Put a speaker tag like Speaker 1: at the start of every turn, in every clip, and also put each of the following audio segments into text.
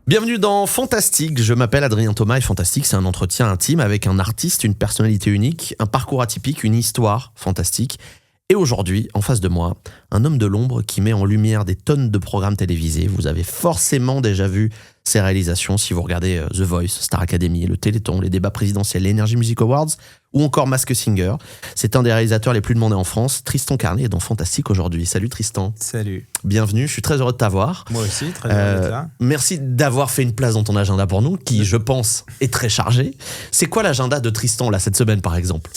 Speaker 1: Bienvenue dans Fantastique, je m'appelle Adrien Thomas et Fantastique, c'est un entretien intime avec un artiste, une personnalité unique, un parcours atypique, une histoire fantastique. Et aujourd'hui, en face de moi, un homme de l'ombre qui met en lumière des tonnes de programmes télévisés. Vous avez forcément déjà vu ses réalisations si vous regardez The Voice, Star Academy, le Téléthon, les débats présidentiels, les Energy Music Awards ou encore Masked Singer. C'est un des réalisateurs les plus demandés en France. Tristan Carnet est dans Fantastique aujourd'hui. Salut Tristan.
Speaker 2: Salut.
Speaker 1: Bienvenue, je suis très heureux de t'avoir.
Speaker 2: Moi aussi, très heureux d'être là.
Speaker 1: Merci d'avoir fait une place dans ton agenda pour nous, qui, je pense, est très chargé. C'est quoi l'agenda de Tristan, là, cette semaine, par exemple ?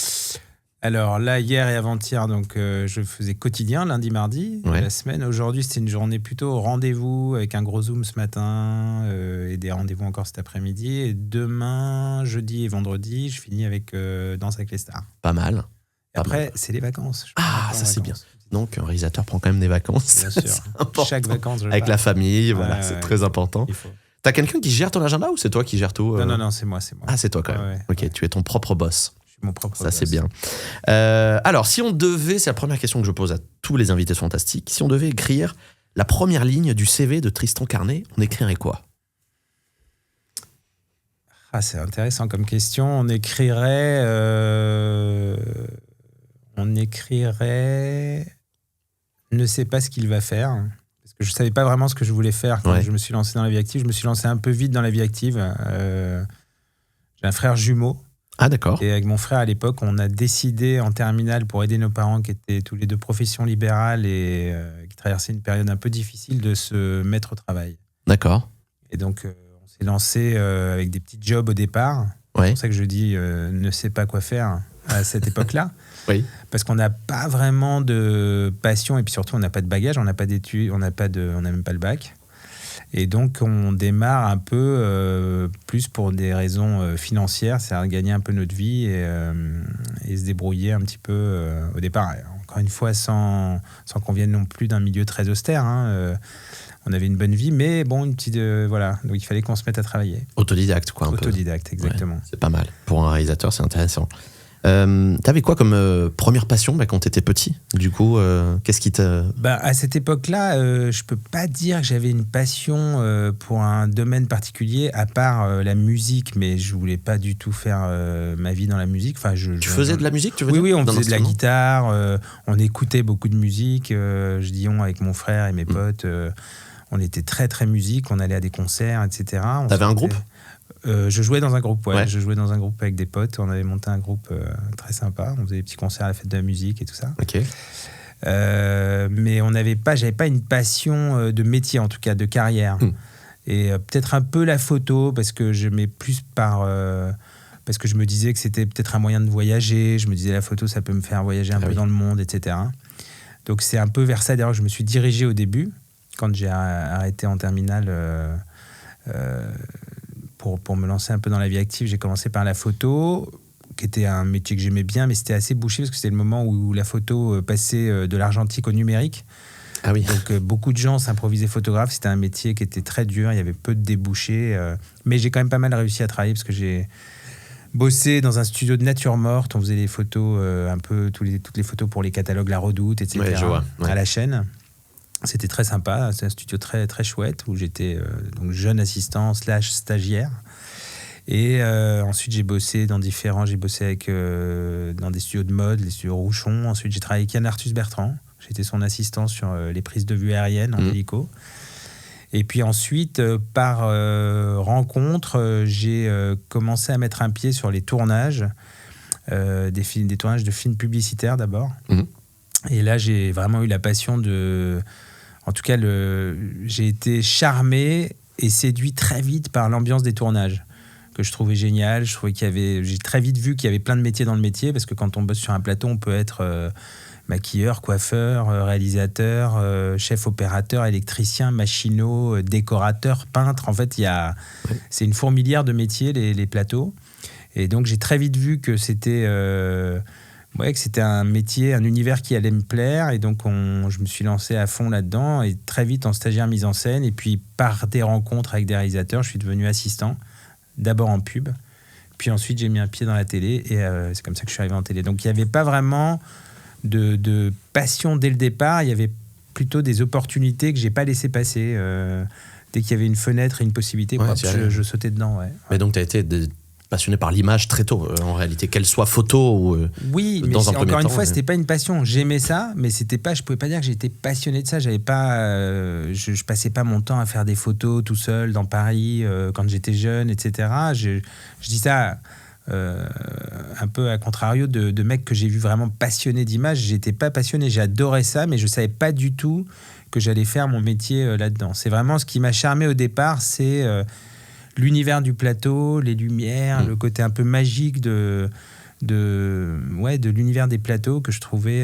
Speaker 2: Alors là, hier et avant-hier, donc, je faisais quotidien, lundi, mardi,
Speaker 1: Ouais.
Speaker 2: la semaine. Aujourd'hui, c'était une journée plutôt au rendez-vous, avec un gros Zoom ce matin et des rendez-vous encore cet après-midi. Et demain, jeudi et vendredi, je finis avec Danse avec les stars.
Speaker 1: Pas mal.
Speaker 2: Et après, c'est les vacances. Je
Speaker 1: Ah,
Speaker 2: pars en
Speaker 1: ça, c'est
Speaker 2: vacances.
Speaker 1: Donc, un réalisateur prend quand même des vacances.
Speaker 2: Bien sûr.
Speaker 1: C'est important.
Speaker 2: Chaque vacances, je
Speaker 1: Avec
Speaker 2: pars.
Speaker 1: la famille, voilà,
Speaker 2: Ouais,
Speaker 1: c'est
Speaker 2: ouais,
Speaker 1: très important.
Speaker 2: Il faut.
Speaker 1: T'as quelqu'un qui gère ton agenda ou c'est toi qui gères tout
Speaker 2: Non, c'est moi.
Speaker 1: Ah, c'est toi quand même.
Speaker 2: Ouais,
Speaker 1: Ok,
Speaker 2: ouais.
Speaker 1: tu es ton propre boss.
Speaker 2: Je suis mon propre
Speaker 1: Ça, c'est
Speaker 2: boss.
Speaker 1: bien. Alors, si on devait, c'est la première question que je pose à tous les invités fantastiques, si on devait écrire la première ligne du CV de Tristan Carnet, on écrirait quoi ?
Speaker 2: Ah, c'est intéressant comme question. On écrirait ne sait pas ce qu'il va faire. Parce que je ne savais pas vraiment ce que je voulais faire quand
Speaker 1: Ouais.
Speaker 2: je me suis lancé dans la vie active. Je me suis lancé un peu vite dans la vie active. J'ai un frère jumeau.
Speaker 1: Ah, d'accord.
Speaker 2: Et avec mon frère, à l'époque, on a décidé en terminale, pour aider nos parents qui étaient tous les deux professions libérales et qui traversaient une période un peu difficile, de se mettre au travail.
Speaker 1: D'accord.
Speaker 2: Et donc, on s'est lancé avec des petits jobs au départ.
Speaker 1: Ouais.
Speaker 2: C'est pour ça que je dis ne sais pas quoi faire à cette époque-là.
Speaker 1: Oui.
Speaker 2: Parce qu'on n'a pas vraiment de passion et puis surtout on n'a pas de bagage, on n'a pas d'études, on n'a même pas le bac. Et donc on démarre un peu plus pour des raisons financières, c'est-à-dire gagner un peu notre vie et se débrouiller un petit peu au départ. Encore une fois, sans qu'on vienne non plus d'un milieu très austère. On avait une bonne vie, mais bon, une petite voilà. Donc il fallait qu'on se mette à travailler.
Speaker 1: Autodidacte, quoi, un peu.
Speaker 2: Autodidacte, exactement.
Speaker 1: Ouais, c'est pas mal. Pour un réalisateur, c'est intéressant. T'avais quoi comme première passion quand t'étais petit ? Du coup, qu'est-ce qui te...
Speaker 2: À cette époque-là, je peux pas dire que j'avais une passion pour un domaine particulier, à part la musique, mais je voulais pas du tout faire ma vie dans la musique. Enfin,
Speaker 1: Tu faisais de la musique, tu veux
Speaker 2: Oui,
Speaker 1: dire ?
Speaker 2: oui, on
Speaker 1: D'un
Speaker 2: faisait de la
Speaker 1: instrument ?
Speaker 2: guitare, on écoutait beaucoup de musique. Je dis on avec mon frère et mes potes. On était très, très musique, on allait à des concerts, etc.
Speaker 1: T'avais un groupe ?
Speaker 2: Je jouais dans un groupe, ouais.
Speaker 1: Ouais.
Speaker 2: Je jouais dans un groupe avec des potes. On avait monté un groupe très sympa. On faisait des petits concerts à la fête de la musique et tout ça.
Speaker 1: Ok.
Speaker 2: Mais j'avais pas une passion de métier, en tout cas de carrière. Et peut-être un peu la photo, parce que j'aimais plus parce que je me disais que c'était peut-être un moyen de voyager. Je me disais la photo, ça peut me faire voyager un peu dans le monde, etc. Donc c'est un peu vers ça d'ailleurs que je me suis dirigé au début, quand j'ai arrêté en terminale. Pour me lancer un peu dans la vie active, j'ai commencé par la photo, qui était un métier que j'aimais bien, mais c'était assez bouché parce que c'était le moment où la photo passait de l'argentique au numérique.
Speaker 1: Ah oui.
Speaker 2: Donc beaucoup de gens s'improvisaient photographes. C'était un métier qui était très dur, il y avait peu de débouchés. Mais j'ai quand même pas mal réussi à travailler parce que j'ai bossé dans un studio de nature morte. On faisait les photos, un peu toutes les photos pour les catalogues La Redoute, etc.
Speaker 1: Ouais, je vois, ouais.
Speaker 2: À la chaîne. C'était très sympa, c'est un studio très, très chouette où j'étais donc jeune assistant / stagiaire. Et ensuite j'ai bossé dans des studios de mode, les studios Rouchon. Ensuite j'ai travaillé avec Yann Arthus Bertrand, j'étais son assistant sur les prises de vue aériennes en hélico. Et puis ensuite, par rencontre, j'ai commencé à mettre un pied sur les tournages, des tournages de films publicitaires d'abord. Et là j'ai vraiment eu la passion en tout cas, j'ai été charmé et séduit très vite par l'ambiance des tournages, que je trouvais génial. J'ai très vite vu qu'il y avait plein de métiers dans le métier, parce que quand on bosse sur un plateau, on peut être maquilleur, coiffeur, réalisateur, chef opérateur, électricien, machinot, décorateur, peintre. En fait, c'est une fourmilière de métiers, les plateaux. Et donc, j'ai très vite vu que c'était un métier, un univers qui allait me plaire. Et donc, je me suis lancé à fond là-dedans. Et très vite, en stagiaire mise en scène. Et puis, par des rencontres avec des réalisateurs, je suis devenu assistant. D'abord en pub. Puis ensuite, j'ai mis un pied dans la télé. Et c'est comme ça que je suis arrivé en télé. Donc, il n'y avait pas vraiment de passion dès le départ. Il y avait plutôt des opportunités que je n'ai pas laissé passer. dès qu'il y avait une fenêtre et une possibilité, je sautais dedans. Ouais.
Speaker 1: Mais donc, tu as été passionné par l'image très tôt, en réalité, qu'elle soit photo ou
Speaker 2: oui, mais encore une fois, c'était pas une passion. J'aimais ça, mais c'était pas. Je pouvais pas dire que j'étais passionné de ça. J'avais pas. Je passais pas mon temps à faire des photos tout seul dans Paris quand j'étais jeune, etc. Je dis ça. Un peu à contrario de mecs que j'ai vu vraiment passionnés d'image. J'étais pas passionné, j'adorais ça, mais je savais pas du tout que j'allais faire mon métier là-dedans. C'est vraiment ce qui m'a charmé au départ, c'est l'univers du plateau, les lumières, le côté un peu magique de l'univers des plateaux que je trouvais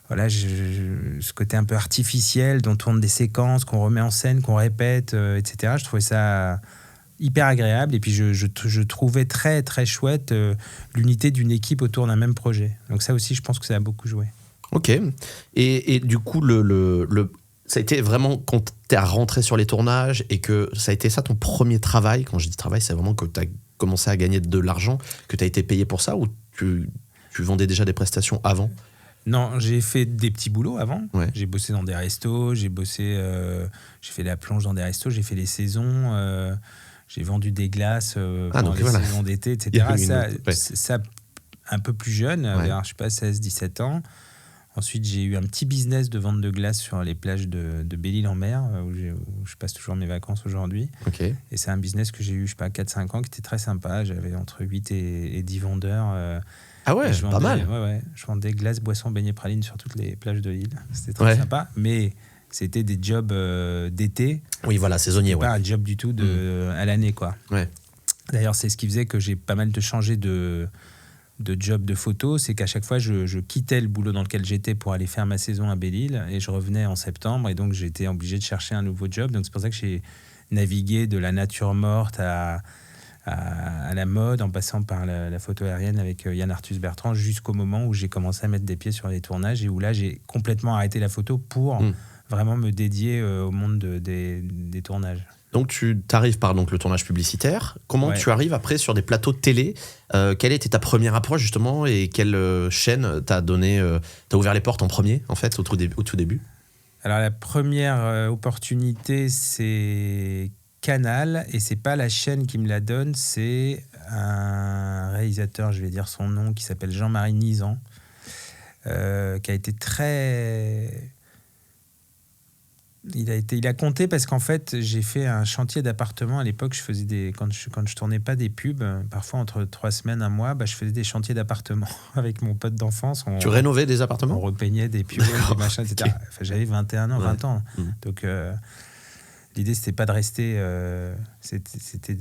Speaker 2: ce côté un peu artificiel dont on tourne des séquences, qu'on remet en scène, qu'on répète, etc. Je trouvais ça hyper agréable, et puis je trouvais très très chouette l'unité d'une équipe autour d'un même projet. Donc ça aussi, je pense que ça a beaucoup joué.
Speaker 1: Ok. Et du coup, ça a été vraiment quand tu es rentré sur les tournages et que ça a été ça ton premier travail. Quand je dis travail, c'est vraiment que tu as commencé à gagner de l'argent, que tu as été payé pour ça, ou tu vendais déjà des prestations avant?
Speaker 2: Non, j'ai fait des petits boulots avant.
Speaker 1: Ouais.
Speaker 2: J'ai bossé dans des restos, j'ai fait la plonge dans des restos, j'ai fait les saisons, j'ai vendu des glaces pendant les saisons d'été, etc. Ça, un peu plus jeune, vers, je sais pas, 16-17 ans. Ensuite, j'ai eu un petit business de vente de glace sur les plages de Belle-Île-en-Mer, où je passe toujours mes vacances aujourd'hui.
Speaker 1: Okay.
Speaker 2: Et c'est un business que j'ai eu, je sais pas, 4-5 ans, qui était très sympa. J'avais entre 8 et 10 vendeurs.
Speaker 1: Ah ouais, pas mal.
Speaker 2: Ouais. Je vendais glace, boissons, beignets, pralines sur toutes les plages de l'île. C'était très sympa. Mais c'était des jobs d'été.
Speaker 1: Oui, voilà, saisonnier.
Speaker 2: Pas un job du tout à l'année, quoi.
Speaker 1: Ouais.
Speaker 2: D'ailleurs, c'est ce qui faisait que j'ai pas mal changé de job de photo. C'est qu'à chaque fois, je quittais le boulot dans lequel j'étais pour aller faire ma saison à Belle-Île, et je revenais en septembre, et donc j'étais obligé de chercher un nouveau job. Donc c'est pour ça que j'ai navigué de la nature morte à la mode, en passant par la photo aérienne avec Yann Arthus Bertrand, jusqu'au moment où j'ai commencé à mettre des pieds sur les tournages, et où là, j'ai complètement arrêté la photo pour vraiment me dédier au monde des tournages.
Speaker 1: Donc tu arrives par le tournage publicitaire. Comment tu arrives après sur des plateaux de télé? Quelle était ta première approche justement, et quelle chaîne t'as ouvert les portes en premier, en fait, au tout début?
Speaker 2: Alors la première opportunité, c'est Canal, et c'est pas la chaîne qui me la donne, c'est un réalisateur, je vais dire son nom, qui s'appelle Jean-Marie Nizan, qui a été très... Il a compté, parce qu'en fait, j'ai fait un chantier d'appartement à l'époque. Je faisais quand je tournais pas des pubs, parfois entre 3 semaines, un mois, je faisais des chantiers d'appartement avec mon pote d'enfance.
Speaker 1: Tu rénovais des appartements?
Speaker 2: On repeignait des pubs, des machins, etc. Okay. Enfin, j'avais 21 ans, 20 ans. Donc, l'idée, c'était pas de rester... c'était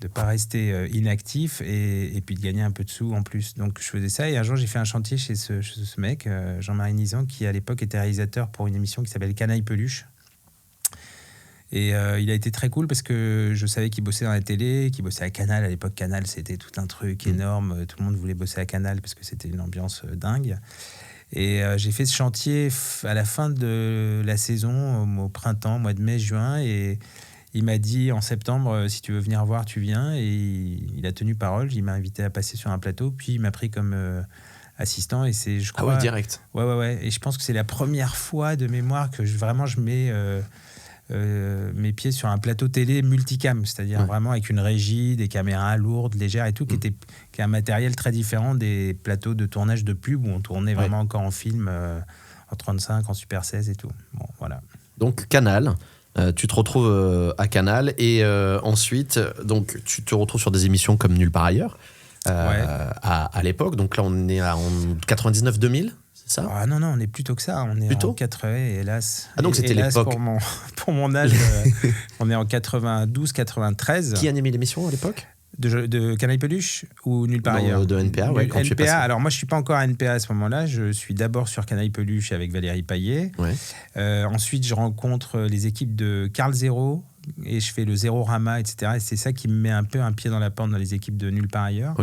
Speaker 2: de pas rester inactif, et puis de gagner un peu de sous en plus. Donc je faisais ça, et un jour j'ai fait un chantier chez ce mec, Jean-Marie Nizan, qui à l'époque était réalisateur pour une émission qui s'appelle Canaille Peluche. Et il a été très cool, parce que je savais qu'il bossait dans la télé, qu'il bossait à Canal. À l'époque, Canal, c'était tout un truc énorme. Tout le monde voulait bosser à Canal parce que c'était une ambiance dingue. Et j'ai fait ce chantier à la fin de la saison, au printemps, mois de mai, juin, et il m'a dit en septembre, si tu veux venir voir, tu viens. Et il a tenu parole. Il m'a invité à passer sur un plateau. Puis il m'a pris comme assistant. Et c'est, je crois...
Speaker 1: Ah ouais, direct.
Speaker 2: Ouais. Et je pense que c'est la première fois de mémoire que je mets mes pieds sur un plateau télé multicam. C'est-à-dire vraiment avec une régie, des caméras lourdes, légères et tout, qui est un matériel très différent des plateaux de tournage de pub où on tournait vraiment encore en film, en 35, en Super 16 et tout. Bon, voilà.
Speaker 1: Donc Canal... tu te retrouves à Canal, et ensuite donc tu te retrouves sur des émissions comme Nulle part ailleurs à l'époque. Donc là on est en 99-2000, c'est ça?
Speaker 2: Ah non, on est plus tôt que ça. On est
Speaker 1: plutôt
Speaker 2: en 80, hélas.
Speaker 1: Ah donc c'était l'époque.
Speaker 2: Pour mon âge, on est en 92-93.
Speaker 1: Qui animait l'émission à l'époque?
Speaker 2: De Canaille Peluche ou Nulle part ailleurs?
Speaker 1: De NPA, quand tu es passé.
Speaker 2: Alors moi je suis pas encore à NPA à ce moment-là, je suis d'abord sur Canaille Peluche avec Valérie Payet. Ensuite je rencontre les équipes de Carl Zéro, et je fais le Zérorama, etc. Et c'est ça qui me met un peu un pied dans la porte dans les équipes de Nulle part ailleurs.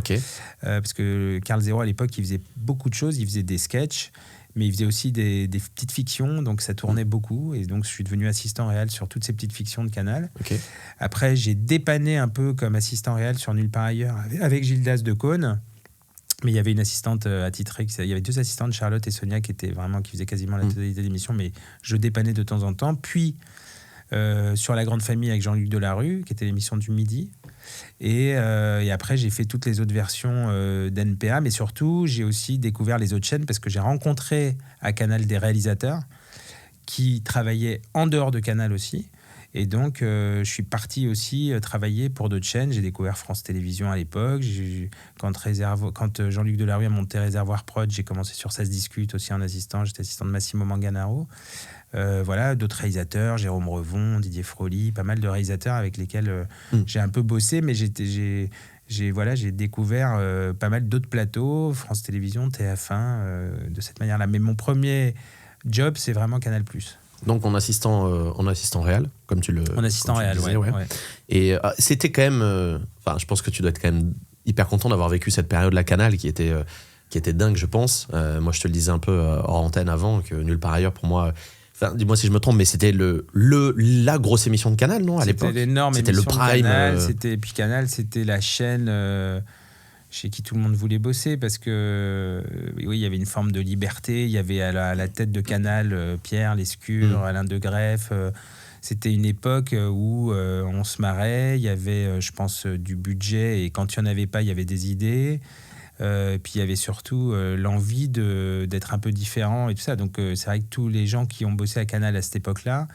Speaker 2: Parce que Carl Zéro à l'époque, il faisait beaucoup de choses, il faisait des sketchs, mais il faisait aussi des petites fictions, donc ça tournait beaucoup, et donc je suis devenu assistant réel sur toutes ces petites fictions de Canal. Après, j'ai dépanné un peu comme assistant réel sur Nulle part ailleurs avec Gildas de Caunes, mais il y avait une assistante attitrée, il y avait 2 assistantes, Charlotte et Sonia, qui faisaient quasiment la totalité de l'émission, mais je dépannais de temps en temps. Puis sur La Grande Famille avec Jean-Luc Delarue, qui était l'émission du midi. Et après, j'ai fait toutes les autres versions d'NPA, mais surtout, j'ai aussi découvert les autres chaînes parce que j'ai rencontré à Canal des réalisateurs qui travaillaient en dehors de Canal aussi. Et donc, je suis parti aussi travailler pour d'autres chaînes. J'ai découvert France Télévisions à l'époque. Quand Jean-Luc Delarue a monté Réservoir Prod, j'ai commencé sur Ça se discute aussi en assistant. J'étais assistant de Massimo Manganaro. Voilà, d'autres réalisateurs, Jérôme Revon, Didier Froli, pas mal de réalisateurs avec lesquels j'ai un peu bossé, mais j'ai découvert pas mal d'autres plateaux, France Télévisions, TF1, de cette manière-là. Mais mon premier job, c'est vraiment Canal+.
Speaker 1: Donc en assistant réel, comme tu le
Speaker 2: En assistant réel,
Speaker 1: disais,
Speaker 2: ouais.
Speaker 1: Et c'était quand même... je pense que tu dois être quand même hyper content d'avoir vécu cette période-là Canal qui était dingue, je pense. Moi, je te le disais un peu hors antenne avant, que Nulle part ailleurs, pour moi... dis-moi si je me trompe, mais c'était la grosse émission de Canal, non, à l'époque?
Speaker 2: C'était l'énorme
Speaker 1: émission
Speaker 2: le prime,
Speaker 1: de Canal.
Speaker 2: Puis Canal, c'était la chaîne chez qui tout le monde voulait bosser parce que oui, il y avait une forme de liberté. Il y avait à la tête de Canal Pierre Lescure, Alain de Greff. C'était une époque où on se marrait. Il y avait, je pense, du budget et quand il n'y en avait pas, il y avait des idées. Puis il y avait surtout l'envie d'être un peu différent et tout ça. Donc c'est vrai que tous les gens qui ont bossé à Canal à cette époque-là,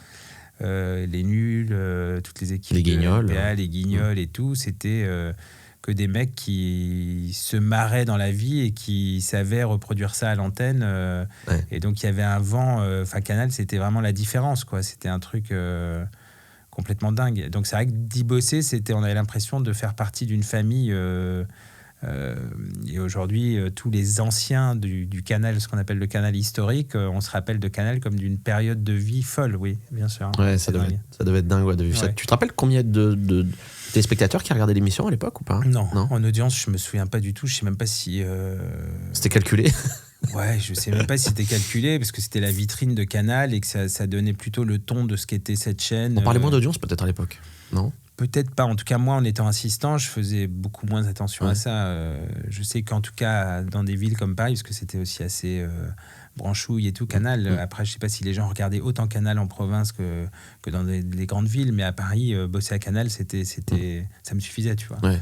Speaker 2: les nuls, toutes les équipes,
Speaker 1: les Guignols,
Speaker 2: les Guignols et tout, c'était que des mecs qui se marraient dans la vie et qui savaient reproduire ça à l'antenne. Et donc il y avait un vent. Canal, c'était vraiment la différence, quoi. C'était un truc complètement dingue. Donc c'est vrai que d'y bosser, on avait l'impression de faire partie d'une famille. Et aujourd'hui, tous les anciens du Canal, ce qu'on appelle le Canal historique, on se rappelle de Canal comme d'une période de vie folle, oui, bien sûr.
Speaker 1: Ouais, ça devait être dingue de vivre ça. Tu te rappelles combien de téléspectateurs qui regardaient l'émission à l'époque ou pas?
Speaker 2: Non, en audience, je me souviens pas du tout. Je sais même pas si...
Speaker 1: C'était calculé.
Speaker 2: Ouais, je sais même pas si c'était calculé parce que c'était la vitrine de Canal et que ça donnait plutôt le ton de ce qu'était cette chaîne.
Speaker 1: On parlait moins d'audience peut-être à l'époque, non?
Speaker 2: Peut-être pas. En tout cas, moi, en étant assistant, je faisais beaucoup moins attention à ça. Je sais qu'en tout cas, dans des villes comme Paris, parce que c'était aussi assez branchouille et tout, Canal. Après, je sais pas si les gens regardaient autant Canal en province que dans les grandes villes, mais à Paris, bosser à Canal, ça me suffisait, tu vois. Ouais.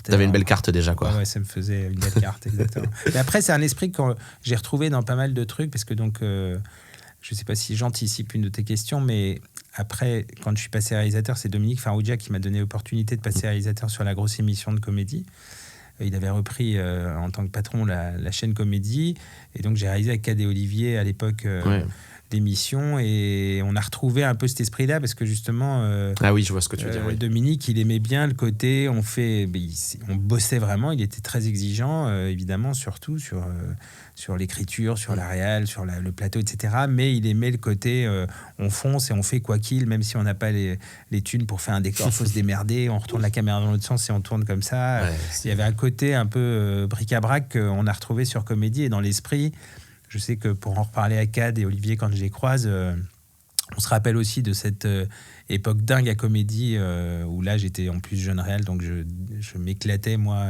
Speaker 1: T'avais une belle carte déjà, quoi.
Speaker 2: Ouais, ça me faisait une belle carte, exactement. Mais après, c'est un esprit que j'ai retrouvé dans pas mal de trucs, parce que donc, je sais pas si j'anticipe une de tes questions, mais après, quand je suis passé réalisateur, c'est Dominique Farrugia qui m'a donné l'opportunité de passer réalisateur sur la grosse émission de comédie. Il avait repris en tant que patron la chaîne Comédie, et donc j'ai réalisé avec Cadet Olivier à l'époque d'émission, et on a retrouvé un peu cet esprit-là parce que justement
Speaker 1: ah oui, je vois ce que tu veux dire, oui.
Speaker 2: Dominique, il aimait bien le côté on bossait vraiment, il était très exigeant évidemment, surtout sur l'écriture, sur la réal, sur le plateau, etc. Mais il aimait le côté on fonce et on fait quoi qu'il, même si on n'a pas les thunes pour faire un décor, faut se démerder, on retourne la caméra dans l'autre sens et on tourne comme ça. Il y avait un côté un peu bric-à-brac qu'on a retrouvé sur Comédie, et dans l'esprit, je sais que pour en reparler à Cad et Olivier quand je les croise, on se rappelle aussi de cette époque dingue à Comédie où là j'étais en plus jeune réal, donc je m'éclatais moi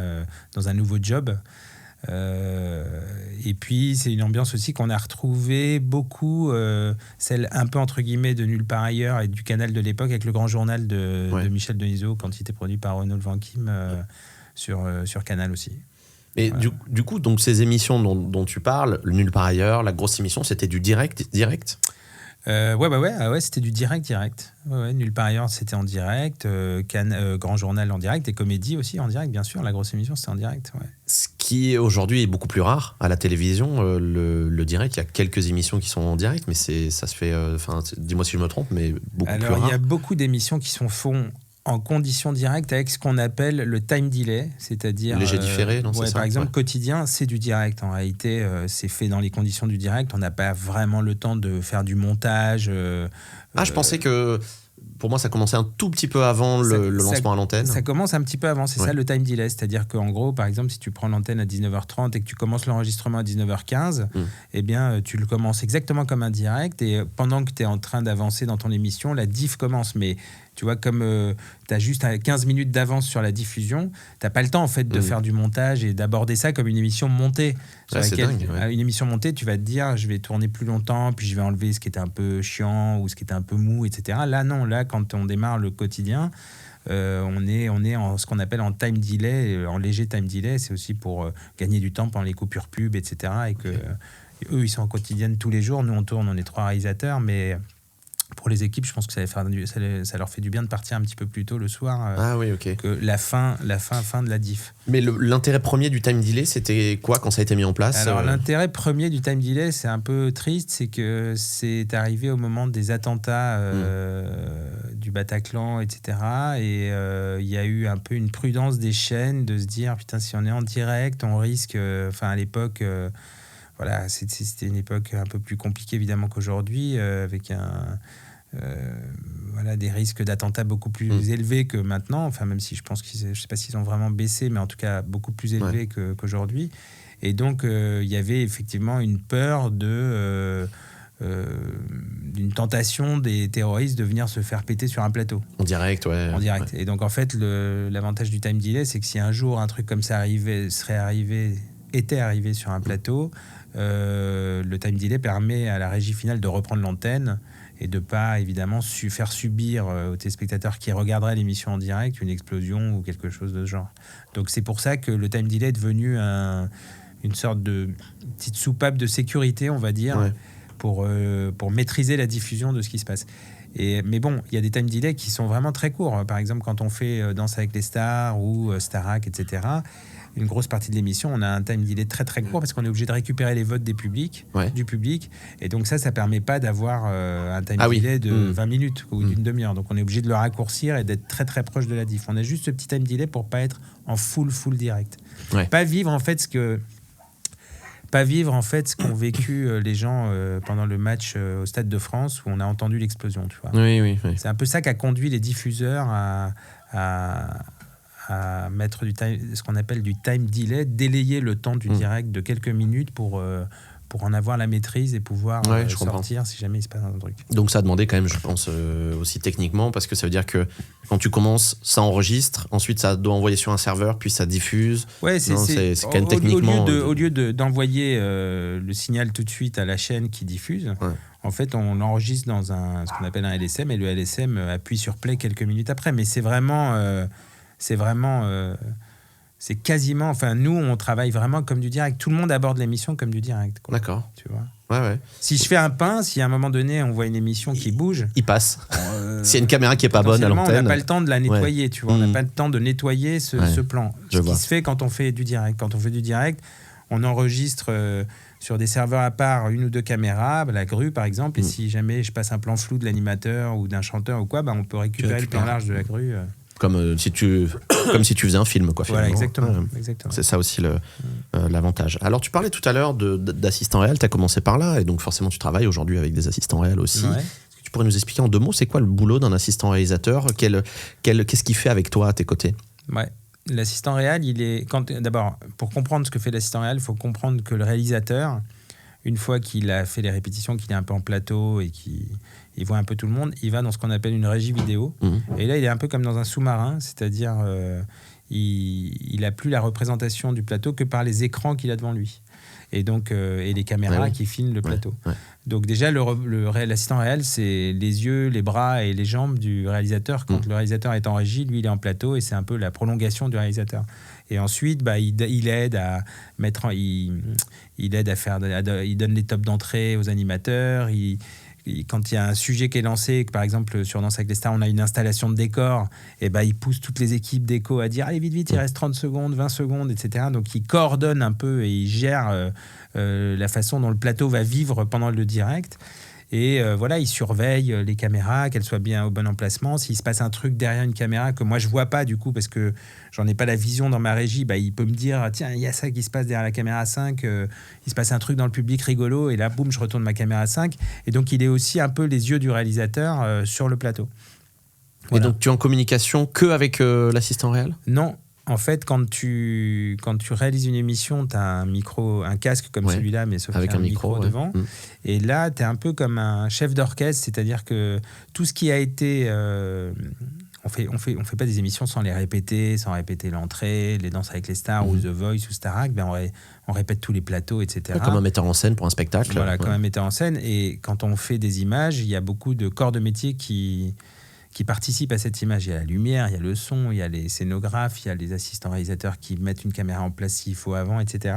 Speaker 2: dans un nouveau job. Et puis c'est une ambiance aussi qu'on a retrouvée beaucoup, celle un peu entre guillemets de Nulle part ailleurs et du Canal de l'époque avec le Grand Journal de Michel Denisot quand il était produit par Renaud Van Kim sur Canal aussi.
Speaker 1: Et du coup, donc ces émissions dont tu parles, le Nulle part ailleurs, la grosse émission, c'était du direct?
Speaker 2: Ouais, c'était du direct. Ouais, Nulle part ailleurs, c'était en direct. Grand Journal en direct, et Comédie aussi en direct, bien sûr. La grosse émission, c'était en direct. Ouais.
Speaker 1: Ce qui aujourd'hui est beaucoup plus rare à la télévision, le direct. Il y a quelques émissions qui sont en direct, mais ça se fait. Dis-moi si je me trompe, mais beaucoup plus rare.
Speaker 2: Alors, il y a beaucoup d'émissions qui sont font en conditions directes avec ce qu'on appelle le time delay, c'est-à-dire...
Speaker 1: Léger différé, non, c'est ça,
Speaker 2: par exemple, Quotidien, c'est du direct. En réalité, c'est fait dans les conditions du direct. On n'a pas vraiment le temps de faire du montage.
Speaker 1: Je pensais que pour moi, ça commençait un tout petit peu avant le lancement à l'antenne.
Speaker 2: Ça commence un petit peu avant, c'est ça le time delay. C'est-à-dire qu'en gros, par exemple, si tu prends l'antenne à 19h30 et que tu commences l'enregistrement à 19h15, eh bien, tu le commences exactement comme un direct. Et pendant que tu es en train d'avancer dans ton émission, la diff commence. Mais tu vois, comme tu as juste 15 minutes d'avance sur la diffusion, tu n'as pas le temps en fait de faire du montage et d'aborder ça comme une émission montée. Sur laquelle, dingue, une émission montée, tu vas te dire, je vais tourner plus longtemps, puis je vais enlever ce qui était un peu chiant ou ce qui était un peu mou, etc. Là, non. Là, quand on démarre le quotidien, on est en ce qu'on appelle en time delay, en léger time delay. C'est aussi pour gagner du temps pendant les coupures pub, etc. Et que eux, ils sont en quotidienne tous les jours. Nous, on tourne, on est 3 réalisateurs, mais pour les équipes, je pense que ça leur fait du bien de partir un petit peu plus tôt le soir que la fin de la diff.
Speaker 1: Mais l'intérêt premier du time delay, c'était quoi quand ça a été mis en place ?
Speaker 2: Alors, l'intérêt premier du time delay, c'est un peu triste, c'est que c'est arrivé au moment des attentats du Bataclan, etc. Et il y a eu un peu une prudence des chaînes de se dire, putain, si on est en direct, on risque... à l'époque... Voilà, c'était une époque un peu plus compliquée évidemment qu'aujourd'hui, avec des risques d'attentats beaucoup plus élevés que maintenant. Enfin, même si je pense je ne sais pas s'ils ont vraiment baissé, mais en tout cas beaucoup plus élevés qu'aujourd'hui. Et donc, il y avait effectivement une peur d'une tentation des terroristes de venir se faire péter sur un plateau.
Speaker 1: En direct,
Speaker 2: En direct. Ouais. Et donc, en fait, l'avantage du time delay, c'est que si un jour un truc comme ça était arrivé sur un plateau, le time delay permet à la régie finale de reprendre l'antenne et de pas évidemment faire subir aux téléspectateurs qui regarderaient l'émission en direct une explosion ou quelque chose de ce genre. Donc c'est pour ça que le time delay est devenu une sorte de petite soupape de sécurité, on va dire, pour maîtriser la diffusion de ce qui se passe. Mais bon, il y a des time delays qui sont vraiment très courts. Par exemple, quand on fait Danse avec les stars ou Starac, etc., une grosse partie de l'émission, on a un time delay très très court parce qu'on est obligé de récupérer les votes du public. Et donc ça permet pas d'avoir un time delay de 20 minutes ou d'une demi-heure. Donc on est obligé de le raccourcir et d'être très très proche de la diff. On a juste ce petit time delay pour pas être en full direct. Pas vivre en fait ce qu'ont vécu les gens pendant le match au Stade de France où on a entendu l'explosion, tu vois.
Speaker 1: Oui.
Speaker 2: C'est un peu ça qui a conduit les diffuseurs à mettre ce qu'on appelle du time delay, délayer le temps du direct de quelques minutes pour en avoir la maîtrise et pouvoir sortir si jamais il se passe un truc.
Speaker 1: Donc ça a demandé quand même, je pense, aussi techniquement, parce que ça veut dire que quand tu commences, ça enregistre, ensuite ça doit envoyer sur un serveur, puis ça diffuse. C'est quand même techniquement...
Speaker 2: Au lieu d'envoyer le signal tout de suite à la chaîne qui diffuse, en fait, on l'enregistre dans ce qu'on appelle un LSM, et le LSM appuie sur play quelques minutes après. Mais c'est quasiment... Enfin, nous, on travaille vraiment comme du direct. Tout le monde aborde l'émission comme du direct, quoi.
Speaker 1: D'accord.
Speaker 2: Tu vois.
Speaker 1: Ouais.
Speaker 2: Si je fais un pain, si à un moment donné, on voit une émission qui bouge...
Speaker 1: Il passe. S'il y a une caméra qui n'est pas bonne à l'antenne...
Speaker 2: On n'a pas le temps de la nettoyer, tu vois. On n'a pas le temps de nettoyer ce plan. Ce qui se fait quand on fait du direct. Quand on fait du direct, on enregistre... sur des serveurs à part, 1 ou 2 caméras, la grue par exemple, et si jamais je passe un plan flou de l'animateur ou d'un chanteur ou quoi, on peut récupérer le plan large de la grue.
Speaker 1: Comme si tu faisais un film, quoi.
Speaker 2: Voilà, exactement.
Speaker 1: C'est ça aussi l'avantage. Alors, tu parlais tout à l'heure d'assistant réel, tu as commencé par là, et donc forcément tu travailles aujourd'hui avec des assistants réels aussi. Est-ce que tu pourrais nous expliquer en 2 mots, c'est quoi le boulot d'un assistant réalisateur ? Qu'est-ce qu'il fait avec toi à tes côtés ?
Speaker 2: L'assistant réel, d'abord, pour comprendre ce que fait l'assistant réel, il faut comprendre que le réalisateur, une fois qu'il a fait les répétitions, qu'il est un peu en plateau et qu'il voit un peu tout le monde, il va dans ce qu'on appelle une régie vidéo. Et là, il est un peu comme dans un sous-marin, c'est-à-dire il n'a plus la représentation du plateau que par les écrans qu'il a devant lui. Et donc et les caméras qui filment le plateau. Donc déjà, l'assistant réel, c'est les yeux, les bras et les jambes du réalisateur. Quand le réalisateur est en régie, lui, il est en plateau et c'est un peu la prolongation du réalisateur. Et ensuite, il aide à mettre, il aide à faire, il donne les tops d'entrée aux animateurs. Quand il y a un sujet qui est lancé, par exemple sur Danse avec les stars, on a une installation de décor, et il pousse toutes les équipes d'éco à dire allez vite, il reste 30 secondes, 20 secondes, etc. Donc il coordonne un peu et il gère la façon dont le plateau va vivre pendant le direct. Et il surveille les caméras, qu'elles soient bien au bon emplacement. S'il se passe un truc derrière une caméra que moi je vois pas du coup parce que j'en ai pas la vision dans ma régie, il peut me dire tiens, il y a ça qui se passe derrière la caméra 5, il se passe un truc dans le public rigolo, et là boum, je retourne ma caméra 5. Et donc il est aussi un peu les yeux du réalisateur sur le plateau.
Speaker 1: Et donc, tu es en communication que avec l'assistant réel ?
Speaker 2: Non. En fait, quand tu réalises une émission, tu as un casque comme celui-là, mais sauf
Speaker 1: avec
Speaker 2: qu'il y a un micro devant. Et là, tu es un peu comme un chef d'orchestre, c'est-à-dire que tout ce qui a été... on fait pas des émissions sans les répéter, sans répéter l'entrée, les danses avec les stars ou The Voice ou Starac, on répète tous les plateaux, etc.
Speaker 1: Comme un metteur en scène pour un spectacle.
Speaker 2: Voilà, comme un metteur en scène. Et quand on fait des images, il y a beaucoup de corps de métier qui participent à cette image. Il y a la lumière, il y a le son, il y a les scénographes, il y a les assistants réalisateurs qui mettent une caméra en place s'il faut avant, etc.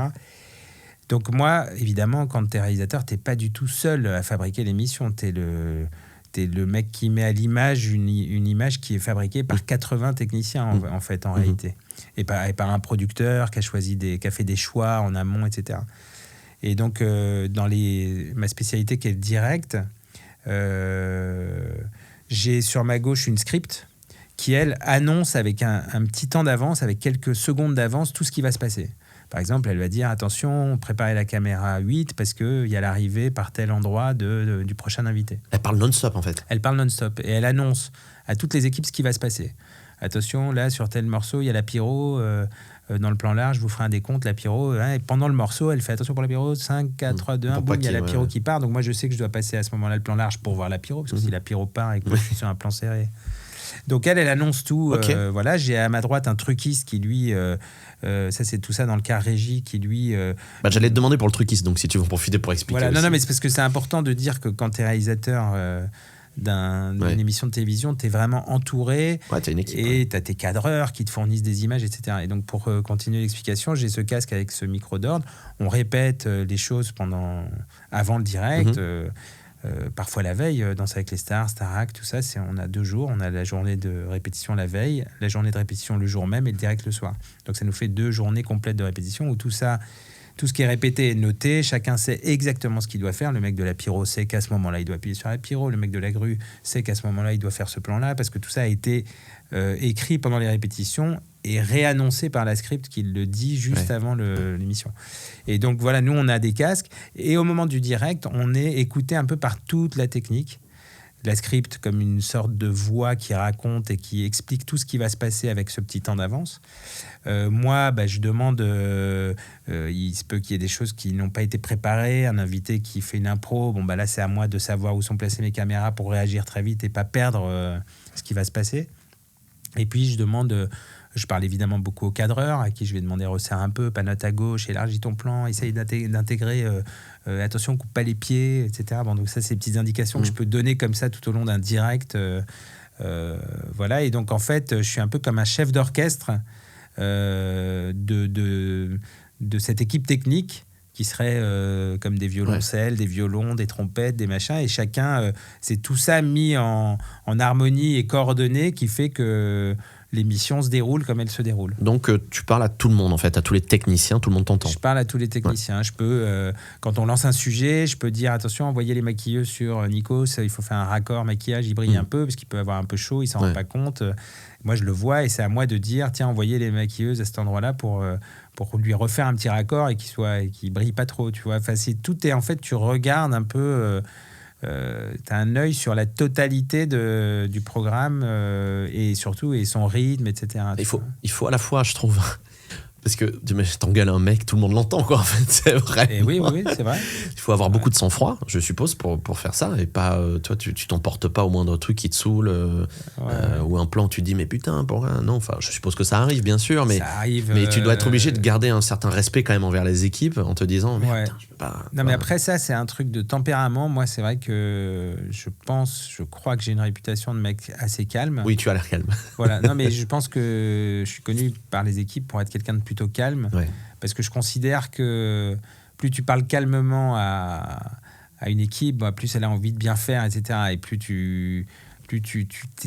Speaker 2: Donc moi, évidemment, quand tu es réalisateur, tu n'es pas du tout seul à fabriquer l'émission. Tu es le mec qui met à l'image une image qui est fabriquée par 80 techniciens, en fait, en réalité. Et par un producteur qui a fait des choix en amont, etc. Et donc, dans ma spécialité qui est le direct, j'ai sur ma gauche une script qui, elle, annonce avec un petit temps d'avance, avec quelques secondes d'avance, tout ce qui va se passer. Par exemple, elle va dire « Attention, préparez la caméra à 8 parce qu'il y a l'arrivée par tel endroit du prochain invité. »
Speaker 1: Elle parle non-stop, en fait.
Speaker 2: Elle parle non-stop et elle annonce à toutes les équipes ce qui va se passer. « Attention, là, sur tel morceau, il y a la pyro. Dans le plan large, je vous ferai un décompte, la pyro. Et pendant le morceau, elle fait attention pour la pyro. 5, 4, 3, 2, 1, boum, il y a la pyro qui part. Donc moi, je sais que je dois passer à ce moment-là le plan large pour voir la pyro, parce que si la pyro part et que je suis sur un plan serré... Donc elle annonce tout. Voilà, j'ai à ma droite un truquiste qui lui, ça c'est tout ça dans le cas régie, qui lui.
Speaker 1: J'allais te demander pour le truquiste, donc si tu veux en profiter pour expliquer.
Speaker 2: Voilà, non, mais c'est parce que c'est important de dire que quand tu es réalisateur d'une émission de télévision, tu es vraiment entouré.
Speaker 1: T'as une équipe.
Speaker 2: Et tu as tes cadreurs qui te fournissent des images, etc. Et donc pour continuer l'explication, j'ai ce casque avec ce micro d'ordre. On répète les choses avant le direct. Parfois la veille, Danse avec les stars, Starac, tout ça, on a 2 jours. On a la journée de répétition la veille, la journée de répétition le jour même et le direct le soir. Donc ça nous fait 2 journées complètes de répétition où tout ce qui est répété est noté, chacun sait exactement ce qu'il doit faire. Le mec de la pyro sait qu'à ce moment-là, il doit appuyer sur la pyro. Le mec de la grue sait qu'à ce moment-là, il doit faire ce plan-là, parce que tout ça a été écrit pendant les répétitions et réannoncé par la script qui le dit juste avant l'émission. Et donc voilà, nous on a des casques et au moment du direct, on est écouté un peu par toute la technique. La script comme une sorte de voix qui raconte et qui explique tout ce qui va se passer avec ce petit temps d'avance. Moi, je demande, il se peut qu'il y ait des choses qui n'ont pas été préparées, un invité qui fait une impro, là c'est à moi de savoir où sont placées mes caméras pour réagir très vite et pas perdre ce qui va se passer. Et puis je parle évidemment beaucoup au cadreur, à qui je vais demander resserre un peu, panote à gauche, élargis ton plan, essaye d'intégrer, attention, coupe pas les pieds, etc. Donc ça, c'est des petites indications que je peux donner comme ça tout au long d'un direct. Voilà, et donc en fait, je suis un peu comme un chef d'orchestre de cette équipe technique qui serait comme des violoncelles, des violons, des trompettes, des machins, et chacun, c'est tout ça mis en harmonie et coordonné qui fait que l'émission se déroule comme elle se déroule.
Speaker 1: Donc tu parles à tout le monde en fait, à tous les techniciens, tout le monde t'entend.
Speaker 2: Je parle à tous les techniciens. Je peux, quand on lance un sujet, je peux dire attention, envoyez les maquilleuses sur Nikos, il faut faire un raccord maquillage, il brille un peu parce qu'il peut avoir un peu chaud, il s'en rend pas compte. Moi je le vois et c'est à moi de dire tiens, envoyez les maquilleuses à cet endroit-là pour lui refaire un petit raccord et qu'il brille pas trop, tu vois. Enfin, tout est en fait, tu regardes un peu. Tu as un œil sur la totalité du programme et surtout et son rythme, etc.
Speaker 1: Il faut à la fois, je trouve, parce que tu t'engueules un mec, tout le monde l'entend, quoi, en fait, c'est vrai.
Speaker 2: Et oui, c'est vrai.
Speaker 1: Il faut avoir beaucoup de sang-froid, je suppose, pour faire ça, et pas, toi, tu t'emportes pas au moindre truc qui te saoule, ou un plan, tu te dis, mais putain, pourquoi non, enfin, je suppose que ça arrive, bien sûr, mais tu dois être obligé de garder un certain respect quand même envers les équipes, en te disant, mais putain, je peux pas...
Speaker 2: Non, mais après ça, c'est un truc de tempérament. Moi, c'est vrai que je crois que j'ai une réputation de mec assez calme.
Speaker 1: Oui, tu as l'air calme.
Speaker 2: Voilà, non, mais je pense que je suis connu par les équipes pour être quelqu'un de plutôt calme, parce que je considère que plus tu parles calmement à une équipe, plus elle a envie de bien faire, etc. Et plus tu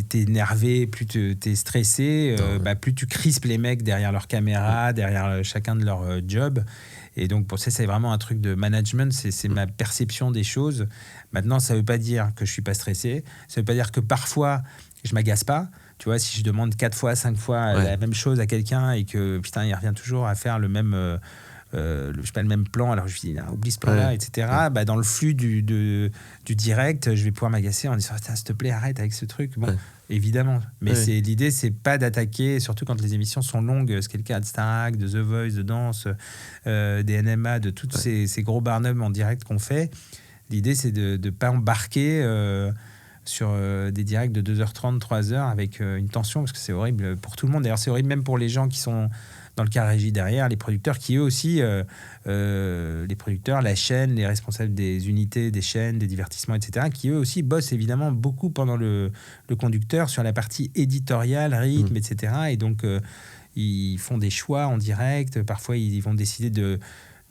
Speaker 2: t'es énervé, plus tu es stressé, plus tu crispes les mecs derrière leur caméra, derrière chacun de leur job. Et donc pour ça, c'est vraiment un truc de management, c'est ma perception des choses. Maintenant, ça ne veut pas dire que je ne suis pas stressé, ça ne veut pas dire que parfois je ne m'agace pas. Tu vois, si je demande 4 fois, 5 fois la même chose à quelqu'un et que putain, il revient toujours à faire le même je sais pas, le même plan, alors je lui dis oublie ce plan-là, etc. Bah, dans le flux du direct, je vais pouvoir m'agacer en disant s'il te plaît arrête avec ce truc. Bon, évidemment, mais l'idée c'est pas d'attaquer, surtout quand les émissions sont longues, ce qui est le cas de Starac, de The Voice, de Danse, des NMA, de tous ces gros barnums en direct qu'on fait. L'idée c'est de ne pas embarquer sur des directs de 2h30, 3h avec une tension, parce que c'est horrible pour tout le monde. D'ailleurs, c'est horrible même pour les gens qui sont dans le cas régie derrière, les producteurs qui eux aussi, les producteurs, la chaîne, les responsables des unités, des chaînes, des divertissements, etc., qui eux aussi bossent évidemment beaucoup pendant le conducteur sur la partie éditoriale, rythme, etc. Et donc, ils font des choix en direct. Parfois, ils vont décider